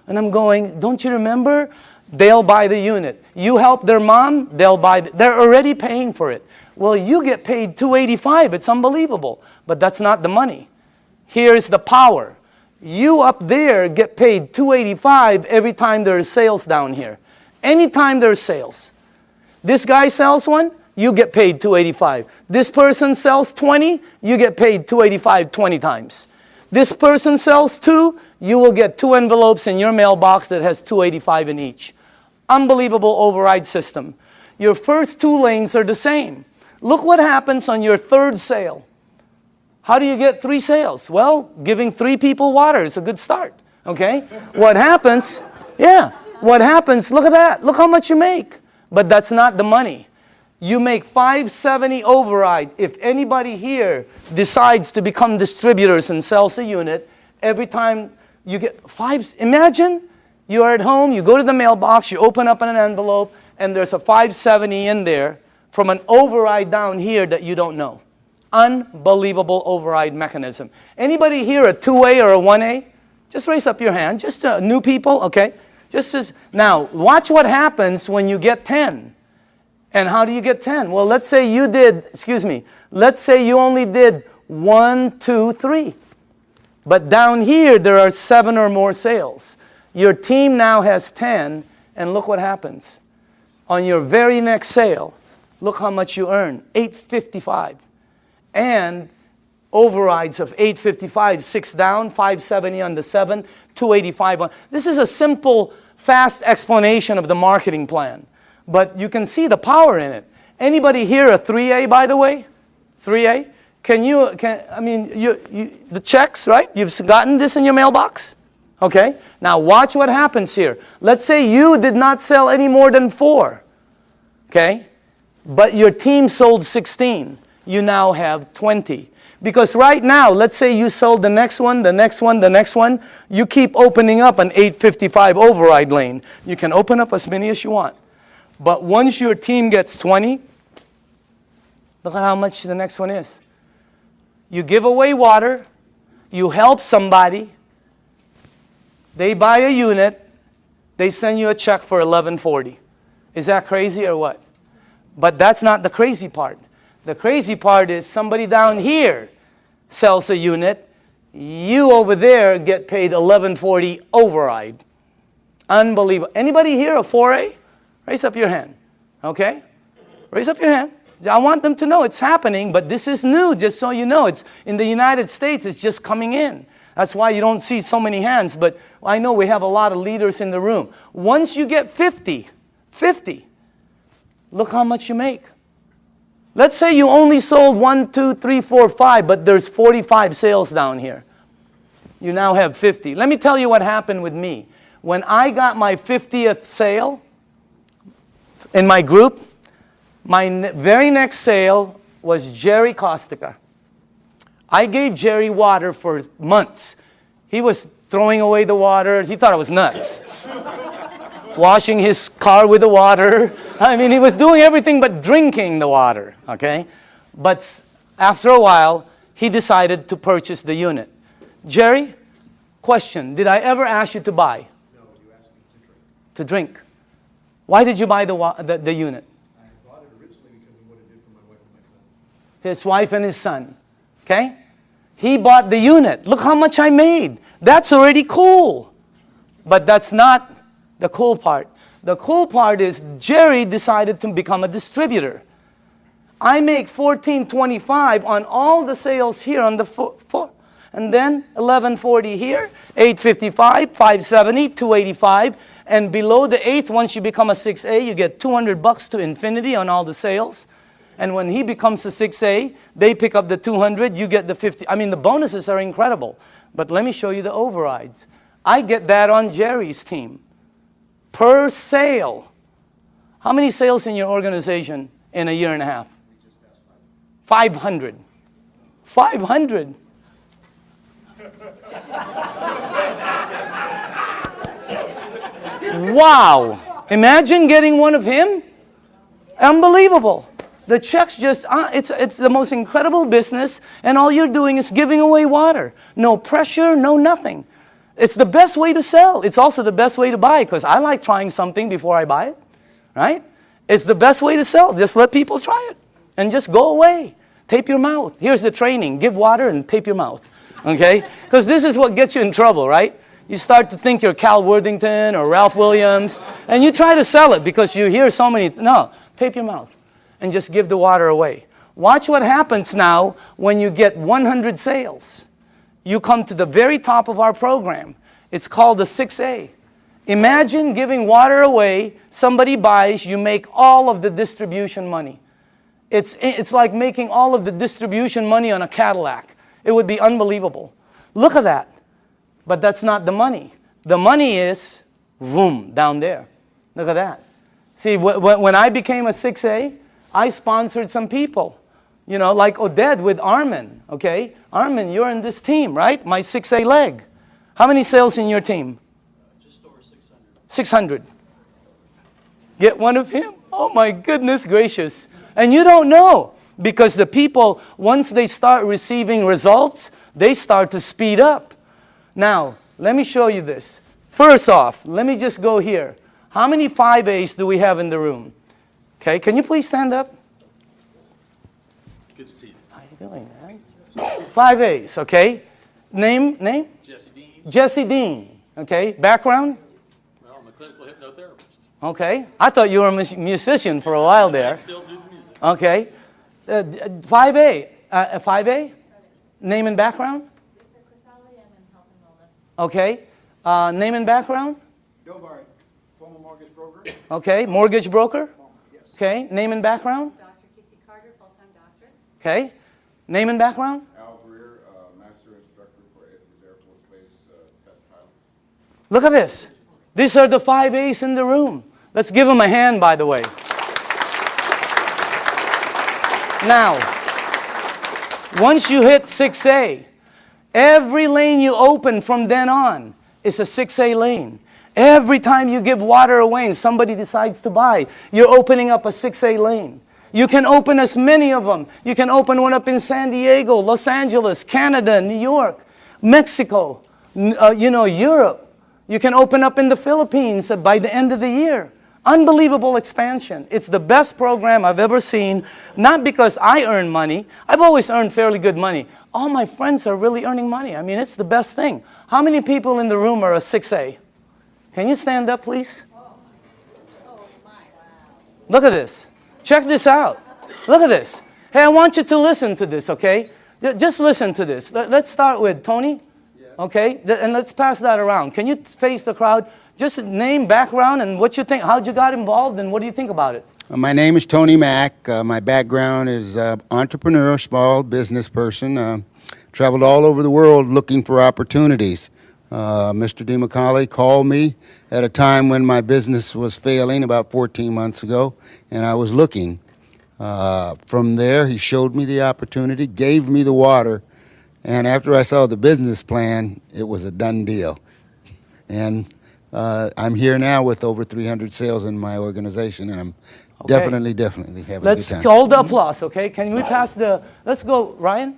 And I'm going, don't you remember? They'll buy the unit. You help their mom, they'll buy. They're already paying for it. Well, you get paid $285. It's unbelievable. But that's not the money. Here's the power. You up there get paid $285 every time there's sales down here. Anytime there's sales. This guy sells one, you get paid $285. This person sells 20, you get paid $285 20 times. This person sells 2, you will get 2 envelopes in your mailbox that has $285 in each. Unbelievable override system. Your first 2 lanes are the same. Look what happens on your 3rd sale. How do you get 3 sales? Well, giving 3 people water is a good start. Okay? What happens? Yeah. What happens? Look at that. Look how much you make. But that's not the money. You make $570 override. If anybody here decides to become distributors and sells a unit, every time you get 5, imagine you're at home, you go to the mailbox, you open up an envelope, and there's a $570 in there from an override down here that you don't know. Unbelievable override mechanism. Anybody here a 2A or a 1A? Just raise up your hand. Just new people, okay? Now, watch what happens when you get 10. And how do you get 10? Well, let's say you did, let's say you only did 1, 2, 3. But down here, there are 7 or more sales. Your team now has 10, and look what happens. On your very next sale, look how much you earn, $855. And overrides of $855, 6 down, $570 on the 7, $285 on. This is a simple, fast explanation of the marketing plan. But you can see the power in it. Anybody here a 3A, by the way? 3A? The checks, right? You've gotten this in your mailbox? Okay? Now watch what happens here. Let's say you did not sell any more than 4. Okay? But your team sold 16. You now have 20. Because right now, let's say you sold the next one, the next one, the next one. You keep opening up an 855 override lane. You can open up as many as you want. But once your team gets 20, look at how much the next one is. You give away water. You help somebody. They buy a unit. They send you a check for $1140. Is that crazy or what? But that's not the crazy part. The crazy part is somebody down here sells a unit. You over there get paid $1140 override. Unbelievable. Anybody here a 4A? Raise up your hand. Okay? Raise up your hand. I want them to know it's happening, but this is new, just so you know. It's in the United States, it's just coming in. That's why you don't see so many hands, but I know we have a lot of leaders in the room. Once you get 50, look how much you make. Let's say you only sold 1, 2, 3, 4, 5, but there's 45 sales down here. You now have 50. Let me tell you what happened with me. When I got my 50th sale in my group, my very next sale was Jerry Costica. I gave Jerry water for months. He was throwing away the water. He thought I was nuts. Washing his car with the water. I mean, he was doing everything but drinking the water, okay? But after a while, he decided to purchase the unit. Jerry, question, did I ever ask you to buy? No, you asked me to drink. Why did you buy the unit? I bought it originally because of what it did for my wife and my son. His wife and his son, okay? He bought the unit. Look how much I made. That's already cool. But that's not the cool part. The cool part is Jerry decided to become a distributor. I make $14.25 on all the sales here on the floor. And then $11.40 here, $8.55, $5.70, $2.85. And below the 8th, once you become a 6A, you get $200 to infinity on all the sales. And when he becomes a 6A, they pick up the 200, you get the 50. I mean, the bonuses are incredible. But let me show you the overrides. I get that on Jerry's team. Per sale. How many sales in your organization in a year and a half? 500. 500. Wow. Imagine getting one of him. Unbelievable. The checks just, it's the most incredible business, and all you're doing is giving away water. No pressure, no nothing. It's the best way to sell. It's also the best way to buy, because I like trying something before I buy it, right? It's the best way to sell. Just let people try it, and just go away. Tape your mouth. Here's the training. Give water and tape your mouth, okay? Because this is what gets you in trouble, right? You start to think you're Cal Worthington or Ralph Williams, and you try to sell it because you hear so many, no, tape your mouth. And just give the water away. Watch what happens now when you get 100 sales. You come to the very top of our program. It's called the 6A. Imagine giving water away, somebody buys, you make all of the distribution money. It's like making all of the distribution money on a Cadillac. It would be unbelievable. Look at that. But that's not the money. The money is, boom, down there. Look at that. See, when I became a 6A, I sponsored some people, you know, like Oded with Armin, okay? Armin, you're in this team, right? My 6A leg. How many sales in your team? Just over 600. 600. Get one of him? Oh my goodness gracious. And you don't know, because the people, once they start receiving results, they start to speed up. Now, let me show you this. First off, let me just go here. How many 5As do we have in the room? Okay, can you please stand up? Good to see you. How are you doing, man? 5As, okay? Name? Jesse Dean. Jesse Dean, okay? Background? Well, I'm a clinical hypnotherapist. Okay. I thought you were a musician for a while I there. still do the music. Okay. 5A? Name and background? Okay. Name and background? Bill Barrett, former mortgage broker. Okay. Mortgage broker? Yes. Okay. Name and background? Dr. Casey Carter, full-time doctor. Okay. Name and background? Al Greer, master instructor for Air Force Base test pilots. Look at this. These are the 5As in the room. Let's give them a hand, by the way. Now, once you hit 6A, every lane you open from then on is a 6A lane. Every time you give water away and somebody decides to buy, you're opening up a 6A lane. You can open as many of them. You can open one up in San Diego, Los Angeles, Canada, New York, Mexico, Europe. You can open up in the Philippines by the end of the year. Unbelievable expansion. It's the best program I've ever seen, not because I earn money. I've always earned fairly good money. All my friends are really earning money. I mean, it's the best thing. How many people in the room are a 6A? Can you stand up, please? Look at this. Check this out. Look at this. Hey, I want you to listen to this, okay? Just listen to this. Let's start with Tony, okay? And let's pass that around. Can you face the crowd? Just name, background, and what you think, how'd you got involved, and what do you think about it? My name is Tony Mack. My background is entrepreneur, small business person. Traveled all over the world looking for opportunities. Mr. Dimicale called me at a time when my business was failing about 14 months ago, and I was looking. From there, he showed me the opportunity, gave me the water, and after I saw the business plan, it was a done deal. And I'm here now with over 300 sales in my organization, and I'm definitely having a good time. Let's hold the applause, okay? Can we pass the, let's go, Ryan?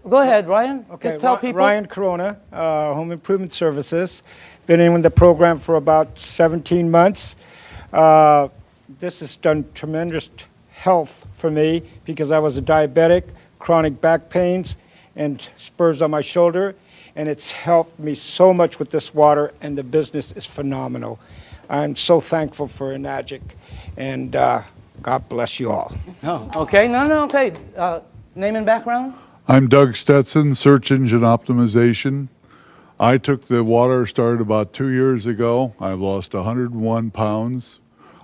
Go ahead, Ryan. Okay, Just tell people. Ryan Corona, Home Improvement Services. Been in the program for about 17 months. This has done tremendous health for me because I was a diabetic, chronic back pains, and spurs on my shoulder. And it's helped me so much with this water, and the business is phenomenal. I'm so thankful for Enagic, and God bless you all. Oh, okay. No, okay. Name and background? I'm Doug Stetson, Search Engine Optimization. I took the water, started about 2 years ago. I've lost 101 pounds.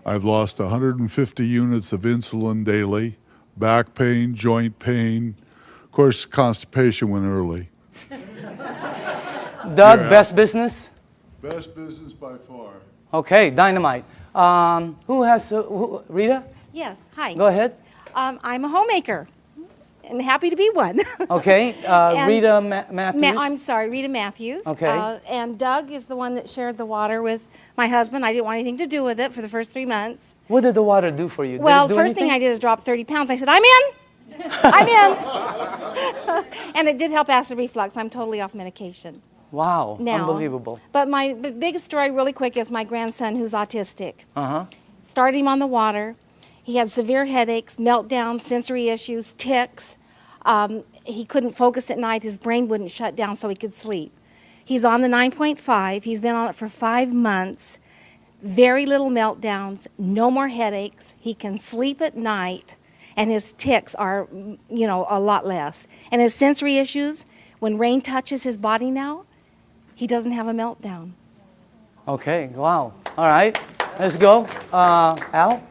I've lost 150 units of insulin daily, back pain, joint pain. Of course, constipation went early. Doug, Yeah. best business? Best business by far. Okay, dynamite. Who has, Rita? Yes, hi. Go ahead. I'm a homemaker, and happy to be one. Okay, And Rita Matthews. I'm sorry, Rita Matthews. Okay. And Doug is the one that shared the water with my husband. I didn't want anything to do with it for the first 3 months. What did the water do for you? Well, did it do first thing I anything? did is drop 30 pounds. I said, I'm in. I'm in. And it did help acid reflux. I'm totally off medication Wow, now. unbelievable. But my biggest story really quick is my grandson who's autistic. Uh-huh. Started him on the water. He had severe headaches, meltdowns, sensory issues, tics. He couldn't focus at night. His brain wouldn't shut down so he could sleep. He's on the 9.5. He's been on it for 5 months. Very little meltdowns, no more headaches. He can sleep at night, and his tics are, you know, a lot less. And his sensory issues, when rain touches his body now, he doesn't have a meltdown. Okay, wow. All right, let's go. Al?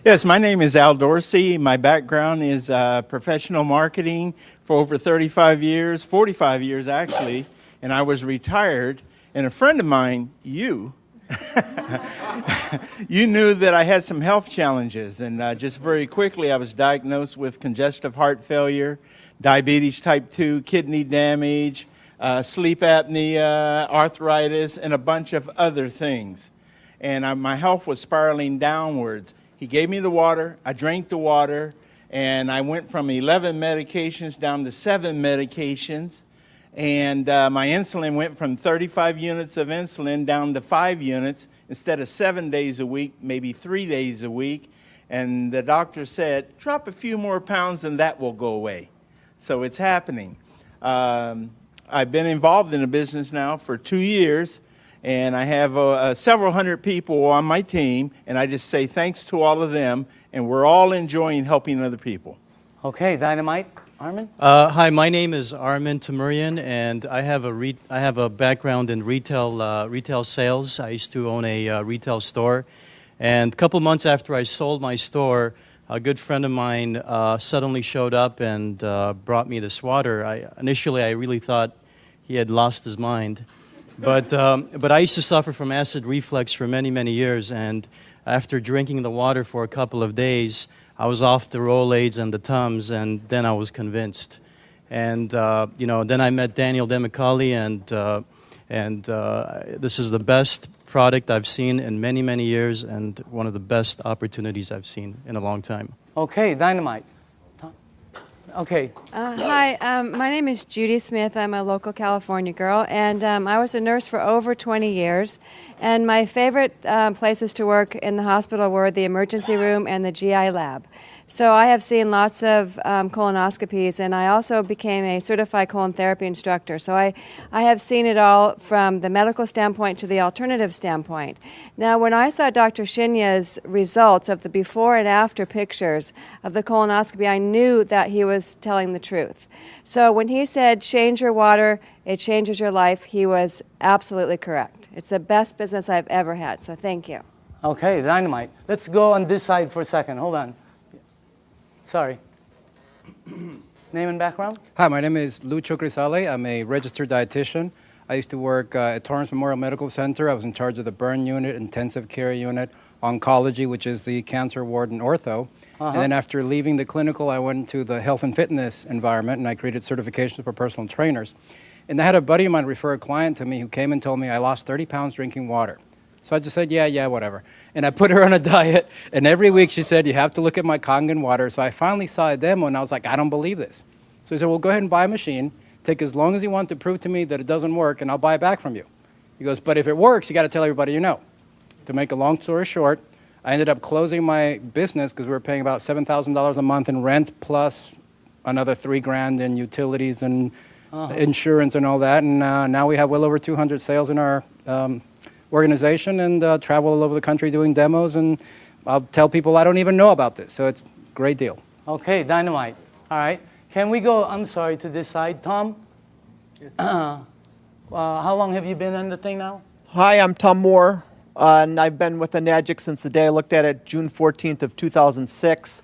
Yes, my name is Al Dorsey. My background is professional marketing for over 35 years, 45 years actually, and I was retired. And a friend of mine, you knew that I had some health challenges. And just very quickly, I was diagnosed with congestive heart failure, diabetes type 2, kidney damage, sleep apnea, arthritis, and a bunch of other things. And my health was spiraling downwards. He gave me the water, I drank the water, and I went from 11 medications down to 7 medications. And my insulin went from 35 units of insulin down to 5 units instead of 7 days a week, maybe 3 days a week. And the doctor said, drop a few more pounds and that will go away. So it's happening. I've been involved in the business now for 2 years. And I have several hundred people on my team, and I just say thanks to all of them, and we're all enjoying helping other people. Okay, Dynamite. Armin? Hi, my name is Armin Tamurian, and I have a background in retail sales. I used to own a retail store, and a couple months after I sold my store, a good friend of mine suddenly showed up and brought me this water. Initially, I really thought he had lost his mind. But I used to suffer from acid reflux for many, many years, and after drinking the water for a couple of days, I was off the Rolaids and the Tums, and then I was convinced. And then I met Daniel Dimicale, and this is the best product I've seen in many, many years, and one of the best opportunities I've seen in a long time. Okay, Dynamite. Okay. Hi, my name is Judy Smith. I'm a local California girl, and I was a nurse for over 20 years. And my favorite places to work in the hospital were the emergency room and the GI lab. So I have seen lots of colonoscopies, and I also became a certified colon therapy instructor. So I have seen it all from the medical standpoint to the alternative standpoint. Now, when I saw Dr. Shinya's results of the before and after pictures of the colonoscopy, I knew that he was telling the truth. So when he said, change your water, it changes your life, he was absolutely correct. It's the best business I've ever had, so thank you. Okay, Dynamite. Let's go on this side for a second. Hold on. Sorry. Name and background? Hi, my name is Lucho Grisale. I'm a registered dietitian. I used to work at Torrance Memorial Medical Center. I was in charge of the burn unit, intensive care unit, oncology, which is the cancer ward and ortho. And then after leaving the clinical, I went to the health and fitness environment, and I created certifications for personal trainers. And I had a buddy of mine refer a client to me who came and told me I lost 30 pounds drinking water. So I just said, yeah, whatever. And I put her on a diet, and every week she said, you have to look at my Kangen Water. So I finally saw a demo, and I was like, I don't believe this. So he said, well, go ahead and buy a machine. Take as long as you want to prove to me that it doesn't work, and I'll buy it back from you. He goes, but if it works, you got to tell everybody you know. To make a long story short, I ended up closing my business because we were paying about $7,000 a month in rent plus another $3,000 in utilities and insurance and all that. And now we have well over 200 sales in our organization and travel all over the country doing demos. And I'll tell people I don't even know about this. So it's a great deal. Okay, Dynamite. All right. Can we go, I'm sorry, to this side? Tom? Yes. How long have you been on the thing now? Hi, I'm Tom Moore, and I've been with Unmatched since the day I looked at it, June 14th of 2006.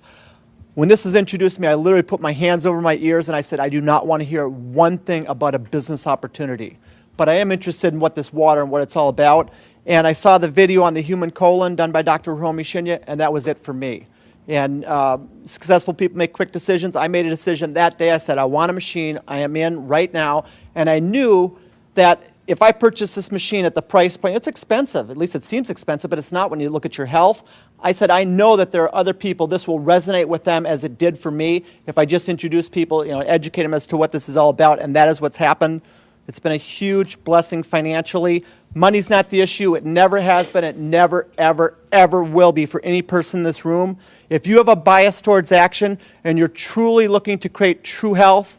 When this was introduced to me, I literally put my hands over my ears and I said, I do not want to hear one thing about a business opportunity. But I am interested in what this water and what it's all about. And I saw the video on the human colon done by Dr. Hiromi Shinya, and that was it for me. And successful people make quick decisions. I made a decision that day. I said, I want a machine. I am in right now. And I knew that if I purchase this machine at the price point, it's expensive. At least it seems expensive, but it's not when you look at your health. I said, I know that there are other people, this will resonate with them as it did for me. If I just introduce people, educate them as to what this is all about, and that is what's happened. It's been a huge blessing financially. Money's not the issue. It never has been. It never, ever, ever will be for any person in this room. If you have a bias towards action and you're truly looking to create true health,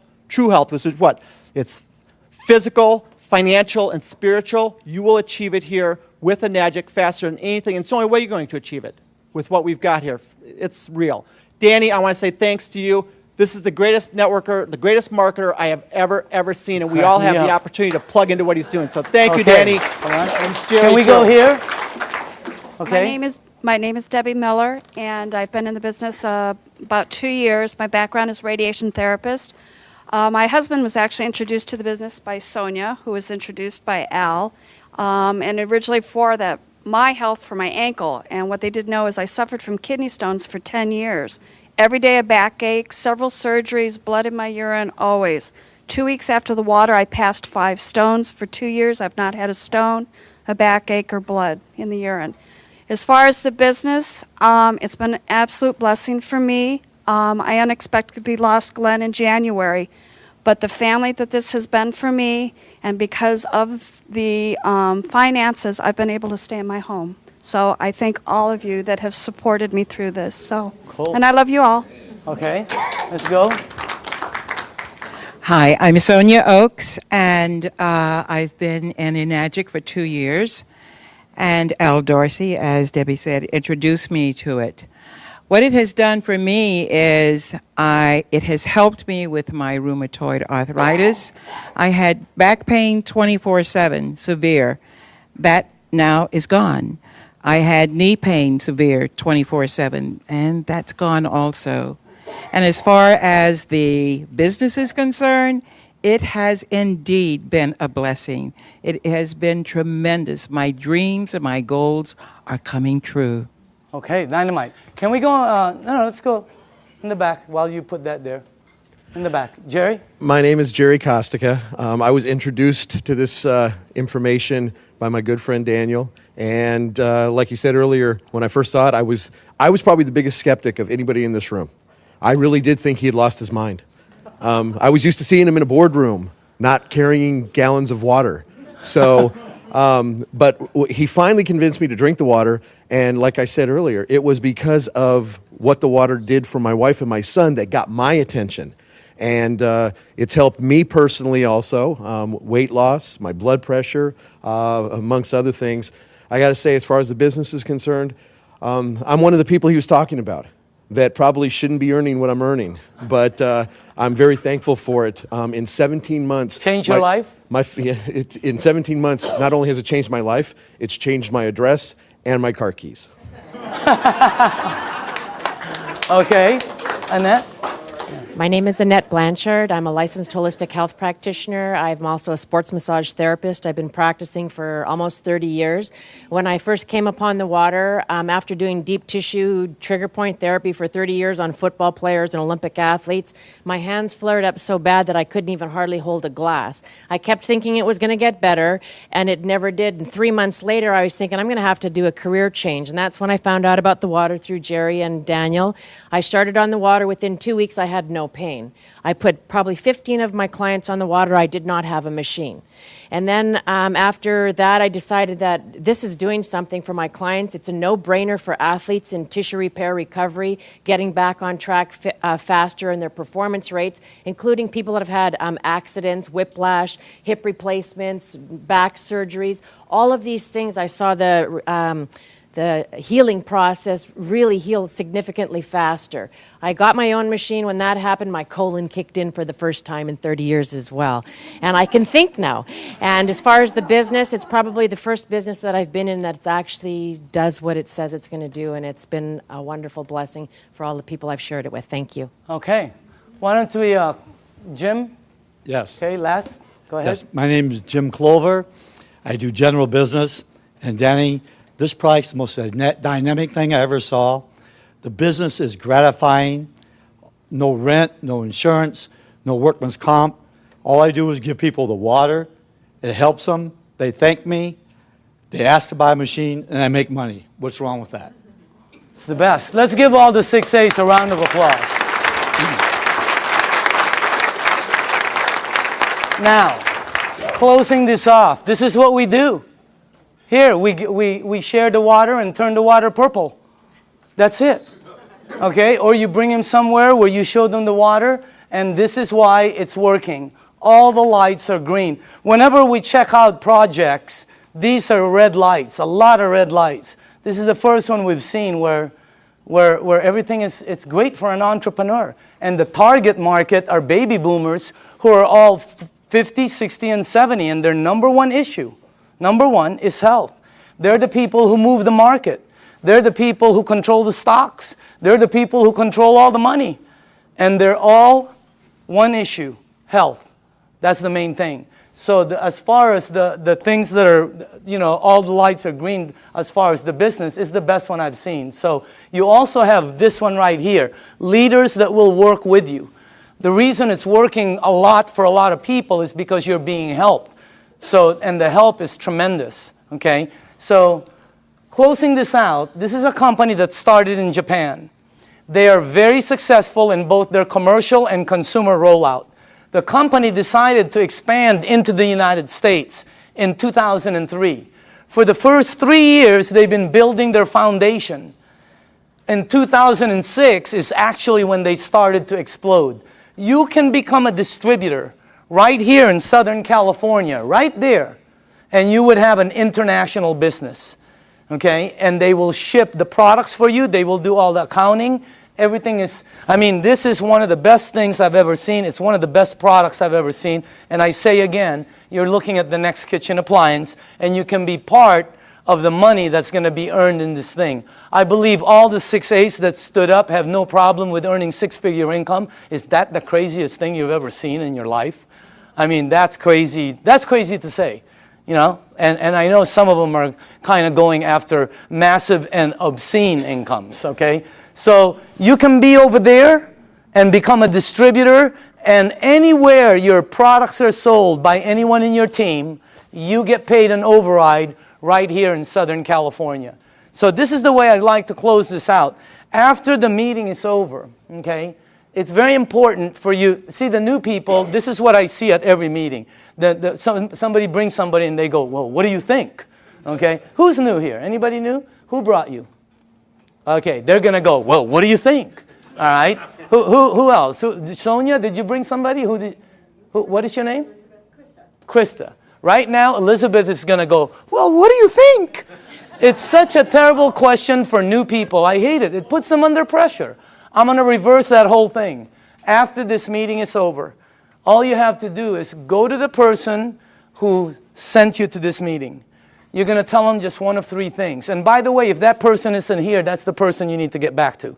which is what? It's physical, financial, and spiritual. You will achieve it here with a Magic faster than anything. And it's the only way you're going to achieve it with what we've got here. It's real. Danny, I want to say thanks to you. This is the greatest networker, the greatest marketer I have ever seen, and we all have the opportunity to plug into what he's doing. So thank you, Danny. And Jerry, Can we go here? Okay. My name is Debbie Miller, and I've been in the business about 2 years. My background is radiation therapist. My husband was actually introduced to the business by Sonia, who was introduced by Al, and originally for my health for my ankle. And what they didn't know is I suffered from kidney stones for 10 years. Every day a backache, several surgeries, blood in my urine, always. 2 weeks after the water, I passed 5 stones. For 2 years, I've not had a stone, a backache, or blood in the urine. As far as the business, it's been an absolute blessing for me. I unexpectedly lost Glenn in January, but the family that this has been for me, and because of the finances, I've been able to stay in my home. So I thank all of you that have supported me through this. So, cool. And I love you all. Okay, let's go. Hi, I'm Sonia Oakes, and I've been in Enagic for 2 years. And Al Dorsey, as Debbie said, introduced me to it. What it has done for me is it has helped me with my rheumatoid arthritis. I had back pain 24/7, severe. That now is gone. I had knee pain, severe, 24/7, and that's gone also. And as far as the business is concerned, it has indeed been a blessing. It has been tremendous. My dreams and my goals are coming true. Okay, dynamite. Can we go, no, let's go in the back while you put that there. In the back. Jerry? My name is Jerry Kostica. I was introduced to this information by my good friend Daniel. And like you said earlier, when I first saw it, I was probably the biggest skeptic of anybody in this room. I really did think he had lost his mind. I was used to seeing him in a boardroom, not carrying gallons of water. So, but he finally convinced me to drink the water. And like I said earlier, it was because of what the water did for my wife and my son that got my attention. And it's helped me personally also, weight loss, my blood pressure, amongst other things. I got to say, as far as the business is concerned, I'm one of the people he was talking about that probably shouldn't be earning what I'm earning. But I'm very thankful for it. In 17 months... Changed your life? In 17 months, not only has it changed my life, it's changed my address and my car keys. Okay. Annette? My name is Annette Blanchard. I'm a licensed holistic health practitioner. I'm also a sports massage therapist. I've been practicing for almost 30 years. When I first came upon the water, after doing deep tissue trigger point therapy for 30 years on football players and Olympic athletes, my hands flared up so bad that I couldn't even hardly hold a glass. I kept thinking it was going to get better, and it never did. And 3 months later, I was thinking I'm going to have to do a career change. And that's when I found out about the water through Jerry and Daniel. I started on the water. Within 2 weeks, I had no pain. I put probably 15 of my clients on the water. I did not have a machine. And then after that, I decided that this is doing something for my clients. It's a no-brainer for athletes in tissue repair recovery, getting back on track faster in their performance rates, including people that have had accidents, whiplash, hip replacements, back surgeries. All of these things, I saw the healing process really healed significantly faster. I got my own machine. When that happened, my colon kicked in for the first time in 30 years as well. And I can think now. And as far as the business, it's probably the first business that I've been in that actually does what it says it's going to do. And it's been a wonderful blessing for all the people I've shared it with. Thank you. Okay. Why don't we, Jim? Yes. Okay, last. Go ahead. Yes. My name is Jim Clover. I do general business. And Danny, this product's the most dynamic thing I ever saw. The business is gratifying. No rent, no insurance, no workman's comp. All I do is give people the water. It helps them. They thank me. They ask to buy a machine, and I make money. What's wrong with that? It's the best. Let's give all the 6A's a round of applause. Now, closing this off, this is what we do. Here, we share the water and turn the water purple. That's it. Okay? Or you bring them somewhere where you show them the water, and this is why it's working. All the lights are green. Whenever we check out projects, these are red lights, a lot of red lights. This is the first one we've seen where everything is, it's great for an entrepreneur. And the target market are baby boomers who are all 50, 60, and 70, and their number one issue, number one, is health. They're the people who move the market. They're the people who control the stocks. They're the people who control all the money. And they're all one issue, health. That's the main thing. So as far as the things that are, you know, all the lights are green as far as the business is the best one I've seen. So you also have this one right here, leaders that will work with you. The reason it's working a lot for a lot of people is because you're being helped. So, and the help is tremendous, okay? So closing this out, this is a company that started in Japan. They are very successful in both their commercial and consumer rollout. The company decided to expand into the United States in 2003. For the first 3 years, they've been building their foundation. In 2006 is actually when they started to explode. You can become a distributor right here in Southern California, right there, and you would have an international business, okay? And they will ship the products for you. They will do all the accounting. Everything is, I mean, this is one of the best things I've ever seen. It's one of the best products I've ever seen. And I say again, you're looking at the next kitchen appliance, and you can be part of the money that's going to be earned in this thing. I believe all the 6A's that stood up have no problem with earning six-figure income. Is that the craziest thing you've ever seen in your life? I mean, that's crazy. That's crazy to say, you know? And I know some of them are kind of going after massive and obscene incomes, okay? So you can be over there and become a distributor, and anywhere your products are sold by anyone in your team, you get paid an override right here in Southern California. So this is the way I'd like to close this out. After the meeting is over, okay, it's very important for you. See, the new people, this is what I see at every meeting. Somebody brings somebody and they go, well, what do you think? Okay, who's new here? Anybody new? Who brought you? Okay, they're going to go, well, what do you think? All right. Who else? Sonia, did you bring somebody? What is your name? Krista. Right now, Elizabeth is going to go, well, what do you think? It's such a terrible question for new people. I hate it. It puts them under pressure. I'm going to reverse that whole thing. After this meeting is over, all you have to do is go to the person who sent you to this meeting. You're going to tell them just one of three things. And by the way, if that person isn't here, that's the person you need to get back to.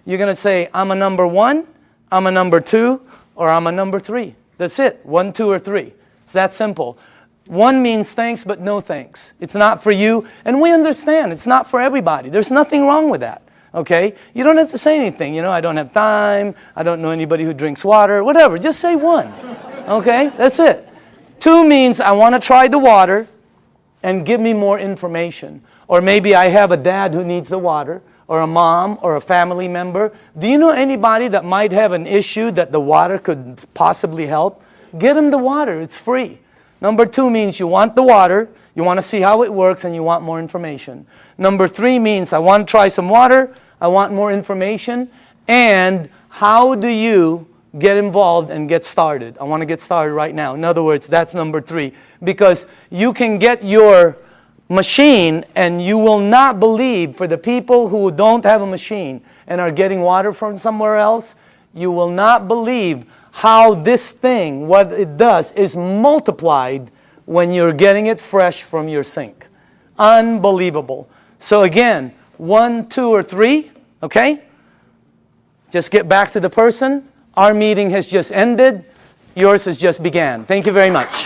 You're going to say, I'm a number 1, I'm a number 2, or I'm a number 3. That's it. 1, 2, or 3. It's that simple. 1 means thanks, but no thanks. It's not for you. And we understand. It's not for everybody. There's nothing wrong with that. Okay? You don't have to say anything. You know, I don't have time. I don't know anybody who drinks water. Whatever. Just say 1. Okay? That's it. 2 means I want to try the water and give me more information. Or maybe I have a dad who needs the water, or a mom, or a family member. Do you know anybody that might have an issue that the water could possibly help? Get them the water. It's free. Number 2 means you want the water, you want to see how it works, and you want more information. Number 3 means I want to try some water, I want more information, and how do you get involved and get started? I want to get started right now. In other words, that's number 3. Because you can get your machine, and you will not believe, for the people who don't have a machine and are getting water from somewhere else, you will not believe how this thing, what it does, is multiplied when you're getting it fresh from your sink. Unbelievable. So again, 1, 2, or 3, okay? Just get back to the person. Our meeting has just ended. Yours has just began. Thank you very much.